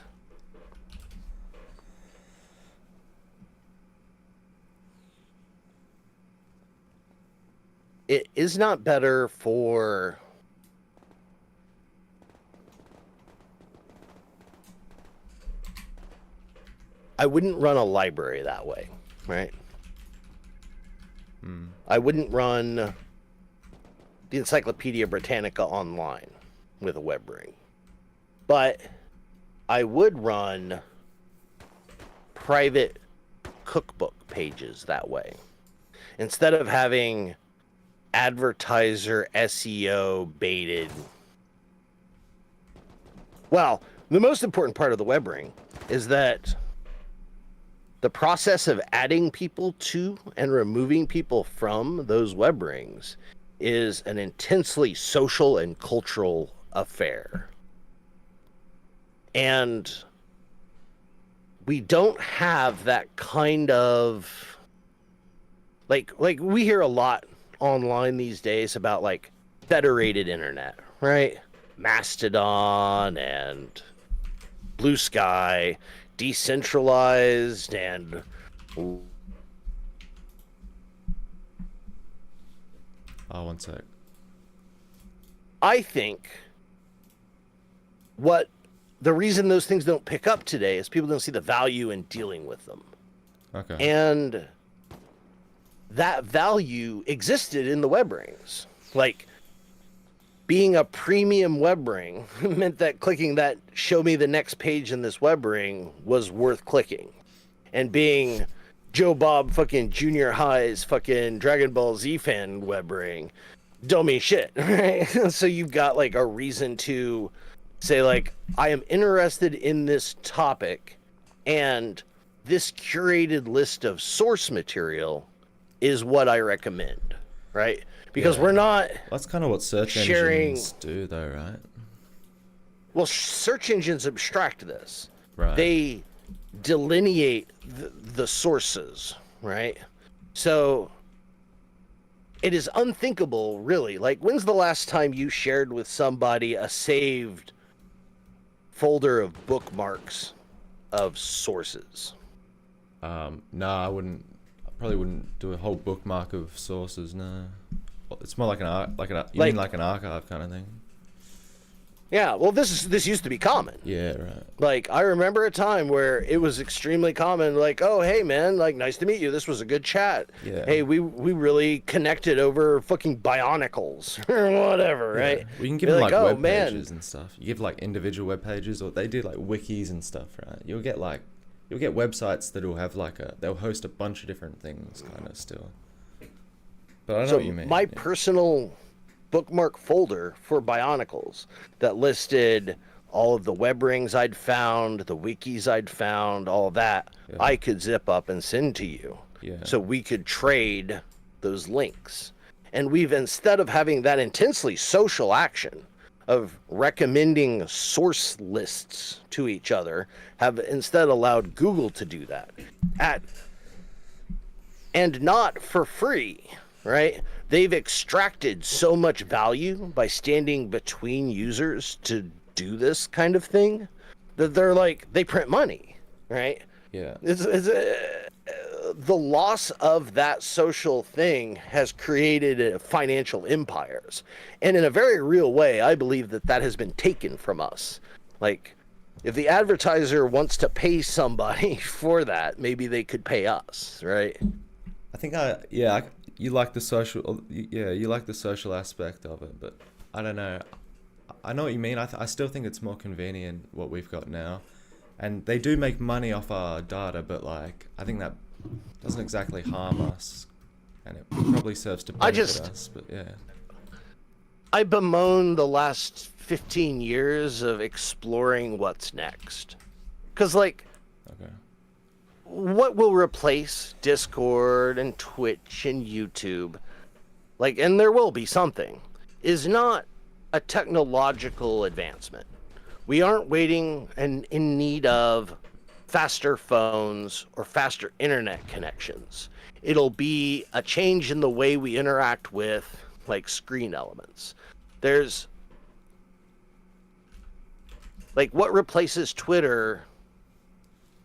is not better for I wouldn't run a library that way, right? I wouldn't run the Encyclopedia Britannica online with a web ring. But I would run private cookbook pages that way. Instead of having advertiser SEO baited. Well, the most important part of the web ring is that the process of adding people to and removing people from those web rings is an intensely social and cultural affair. And we don't have that kind of like we hear a lot online these days about like federated internet, right? Mastodon and Blue Sky, decentralized and one sec. I think what the reason those things don't pick up today is people don't see the value in dealing with them. Okay. And that value existed in the web rings. Like being a premium web ring meant that clicking that show me the next page in this web ring was worth clicking. And being Joe Bob fucking junior high's fucking Dragon Ball Z fan web ring don't mean shit, right? So you've got like a reason to say like, I am interested in this topic and this curated list of source material is what I recommend, right? Because we're not That's kind of what search sharing... engines do though, right? Well, search engines abstract this. Right. They delineate the sources, right? So it is unthinkable, really. Like, when's the last time you shared with somebody a saved folder of bookmarks of sources? No, I wouldn't. I probably wouldn't do a whole bookmark of sources. No, it's more like an archive kind of thing. Yeah, well, this used to be common. Yeah, right. Like, I remember a time where it was extremely common, like, oh, hey, man, like, nice to meet you. This was a good chat. Yeah. Hey, we really connected over fucking Bionicles or whatever, right? We can give them like web pages and stuff. You give like individual web pages, or they do like wikis and stuff, right? You'll get like you'll get websites that'll have like they'll host a bunch of different things kind of still. But I know what you mean. My personal bookmark folder for Bionicles that listed all of the web rings I'd found, the wikis I'd found, all that, I could zip up and send to you. Yeah. So we could trade those links. And we've, instead of having that intensely social action of recommending source lists to each other, have instead allowed Google to do that. And not for free, right? They've extracted so much value by standing between users to do this kind of thing that they're like, they print money, right? Yeah. The loss of that social thing has created financial empires. And in a very real way, I believe that has been taken from us. Like, if the advertiser wants to pay somebody for that, maybe they could pay us, right? I think you like the social, you like the social aspect of it, but I don't know. I know what you mean. I still think it's more convenient what we've got now, and they do make money off our data, but like I think that doesn't exactly harm us, and it probably serves to benefit us. But yeah, I bemoan the last 15 years of exploring what's next, because like. Okay. What will replace Discord and Twitch and YouTube, like, and there will be something, is not a technological advancement. We aren't waiting and in need of faster phones or faster internet connections. It'll be a change in the way we interact with, like, screen elements. There's, like, what replaces Twitter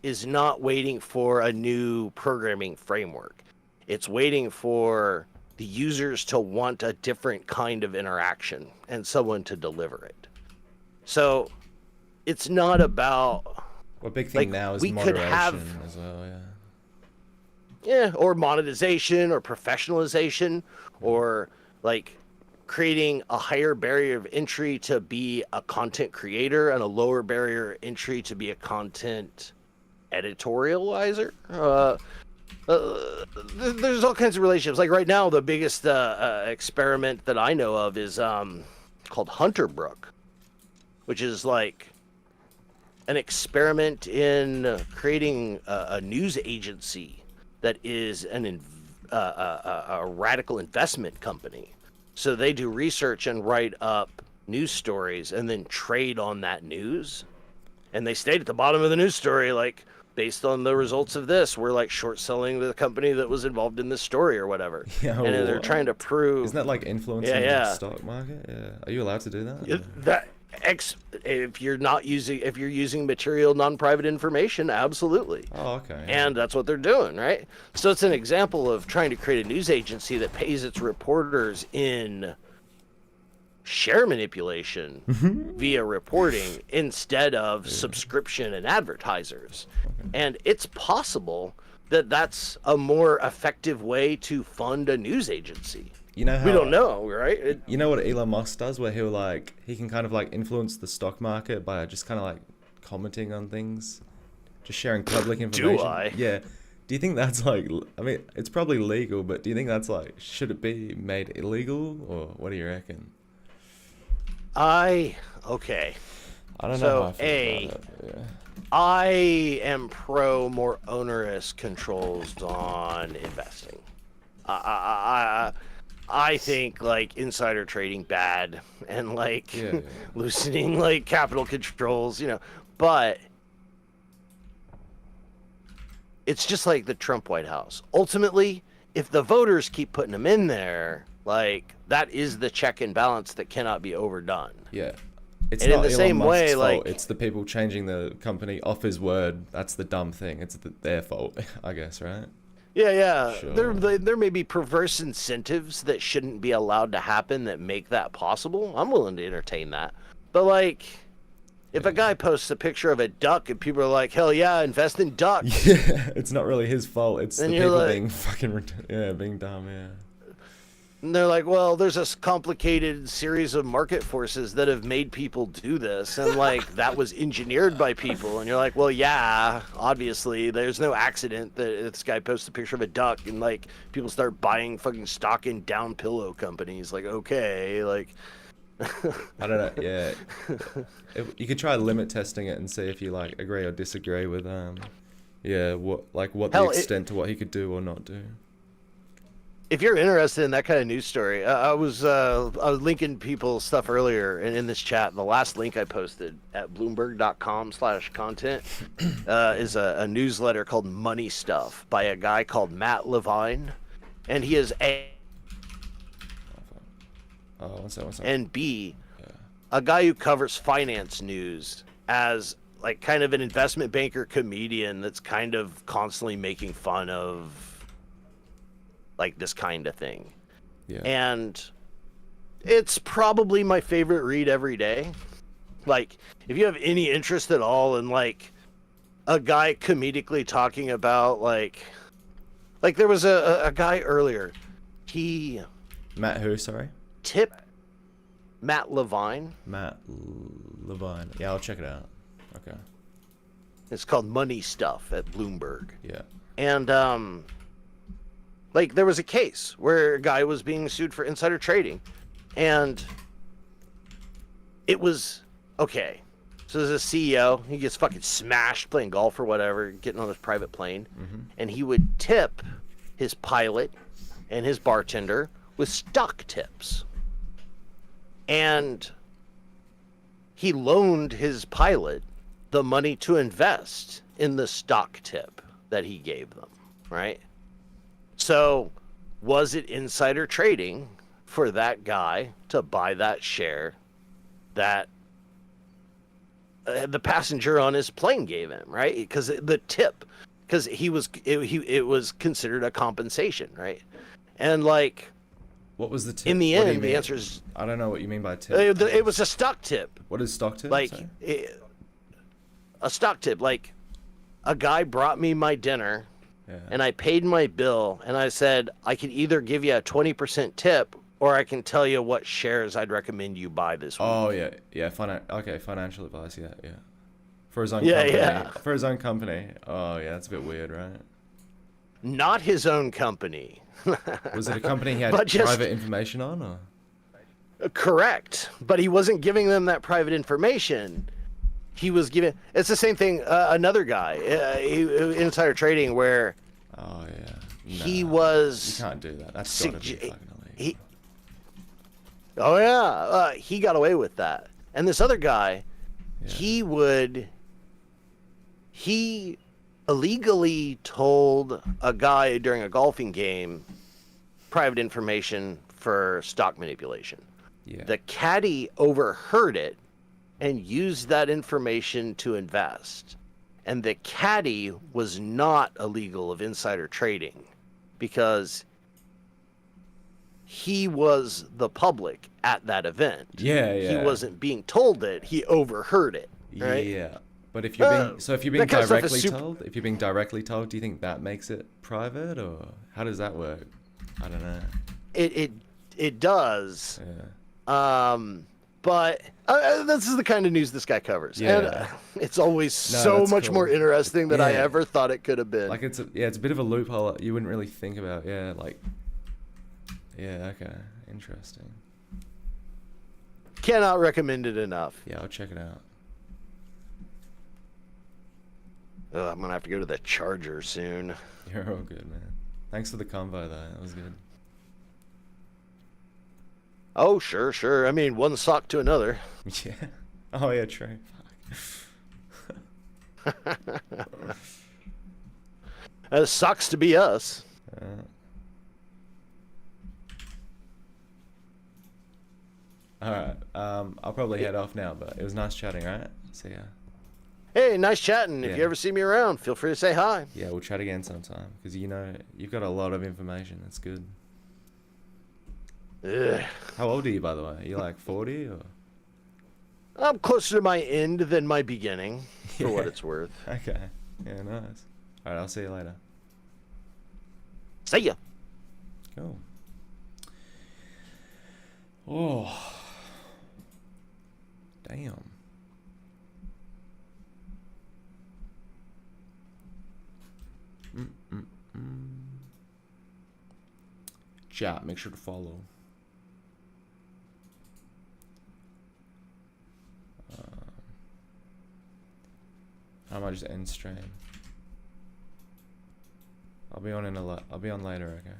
is not waiting for a new programming framework. It's waiting for the users to want a different kind of interaction and someone to deliver it. So it's not about... Well, big thing now is moderation as well, Yeah, or monetization or professionalization or like creating a higher barrier of entry to be a content creator and a lower barrier of entry to be a content editorializer. There's all kinds of relationships. Like right now, the biggest experiment that I know of is called Hunterbrook, which is like an experiment in creating a news agency that is a radical investment company. So they do research and write up news stories and then trade on that news. And they state at the bottom of the news story, like, based on the results of this, we're like short selling the company that was involved in this story or whatever. Yeah, and they're trying to prove. Isn't that like influencing the stock market? Yeah. Are you allowed to do that? If you're using material non-private information, absolutely. Oh, okay. And that's what they're doing, right? So it's an example of trying to create a news agency that pays its reporters in share manipulation via reporting instead of subscription and advertisers. Okay. And it's possible that that's a more effective way to fund a news agency. You know how, we don't know, right? You know what Elon Musk does, where he can kind of like influence the stock market by just kind of like commenting on things, just sharing public information. Do I? Yeah. Do you think that's like? I mean, it's probably legal, but do you think that's like? Should it be made illegal, or what do you reckon? Okay. I don't know how I feel about it. Yeah. I am pro more onerous controls on investing. I think like insider trading bad and like loosening like capital controls, but it's just like the Trump White House. Ultimately, if the voters keep putting them in there, like that is the check and balance that cannot be overdone. Yeah. It's and not in the Elon same Musk's way, fault. like it's the people changing the company off his word. That's the dumb thing. It's their fault, I guess, right? Yeah. Sure. There may be perverse incentives that shouldn't be allowed to happen that make that possible. I'm willing to entertain that. But like, if a guy posts a picture of a duck and people are like, "Hell yeah, invest in ducks," yeah, it's not really his fault. It's and the people like, being fucking being dumb. Yeah. And they're like, well, there's this complicated series of market forces that have made people do this, and like that was engineered by people. And you're like, well, yeah, obviously, there's no accident that this guy posts a picture of a duck, and like people start buying fucking stock in down pillow companies. Like, okay, like. I don't know. Yeah, you could try limit testing it and see if you like agree or disagree with yeah, what the extent to what he could do or not do. If you're interested in that kind of news story, I was linking people stuff earlier and in this chat. The last link I posted at bloomberg.com/content is a newsletter called Money Stuff by a guy called Matt Levine, and he is one second. and B, a guy who covers finance news as like kind of an investment banker comedian that's kind of constantly making fun of like this kind of thing. Yeah. And it's probably my favorite read every day. Like, if you have any interest at all in like a guy comedically talking about like there was a guy earlier. Matt who, sorry? Matt Levine. Matt Levine. Yeah, I'll check it out. Okay. It's called Money Stuff at Bloomberg. Yeah. And like there was a case where a guy was being sued for insider trading, and it was okay. So there's a CEO, he gets fucking smashed playing golf or whatever, getting on his private plane, and he would tip his pilot and his bartender with stock tips. And he loaned his pilot the money to invest in the stock tip that he gave them, right? So, was it insider trading for that guy to buy that share that the passenger on his plane gave him, right? Because the tip, because it was considered a compensation, right? And like, what was the tip? In the end, the answer is I don't know what you mean by tip. it was a stock tip. What is stock tip? Like a stock tip, like a guy brought me my dinner. Yeah. And I paid my bill, and I said, I could either give you a 20% tip, or I can tell you what shares I'd recommend you buy this week. Oh, yeah. Financial advice, yeah. For his own company. Yeah. For his own company. Oh, yeah, that's a bit weird, right? Not his own company. Was it a company he had private information on, or? Correct. But he wasn't giving them that private information. He was giving. It's the same thing. Another guy, insider trading, where. Oh yeah. Nah, he was. You can't do that. That's gotta be fucking illegal. Oh yeah, he got away with that. And this other guy, he illegally told a guy during a golfing game private information for stock manipulation. Yeah. The caddy overheard it and used that information to invest. And the caddy was not illegal of insider trading because he was the public at that event. Yeah. He wasn't being told it, he overheard it. Right? Yeah. But if you're being directly told, do you think that makes it private, or how does that work? I don't know. It does. Yeah. But this is the kind of news this guy covers. Yeah. And it's always so much more interesting than I ever thought it could have been. Like it's a bit of a loophole you wouldn't really think about. Yeah, like okay, interesting. Cannot recommend it enough. Yeah, I'll check it out. I'm gonna have to go to the charger soon. You're all good, man. Thanks for the convo though. That was good. Oh, sure. I mean, one sock to another. Yeah. Oh, yeah, true. It sucks to be us. Alright. I'll probably head off now, but it was nice chatting, right? See ya. Hey, nice chatting. If you ever see me around, feel free to say hi. Yeah, we'll chat again sometime. Because, you've got a lot of information. That's good. Ugh. How old are you, by the way? Are you like 40 or? I'm closer to my end than my beginning, for what it's worth. Okay. Yeah, nice. Alright, I'll see you later. See ya. Cool. Oh. Damn. Chat, make sure to follow. I might just end stream. I'll be on later, okay?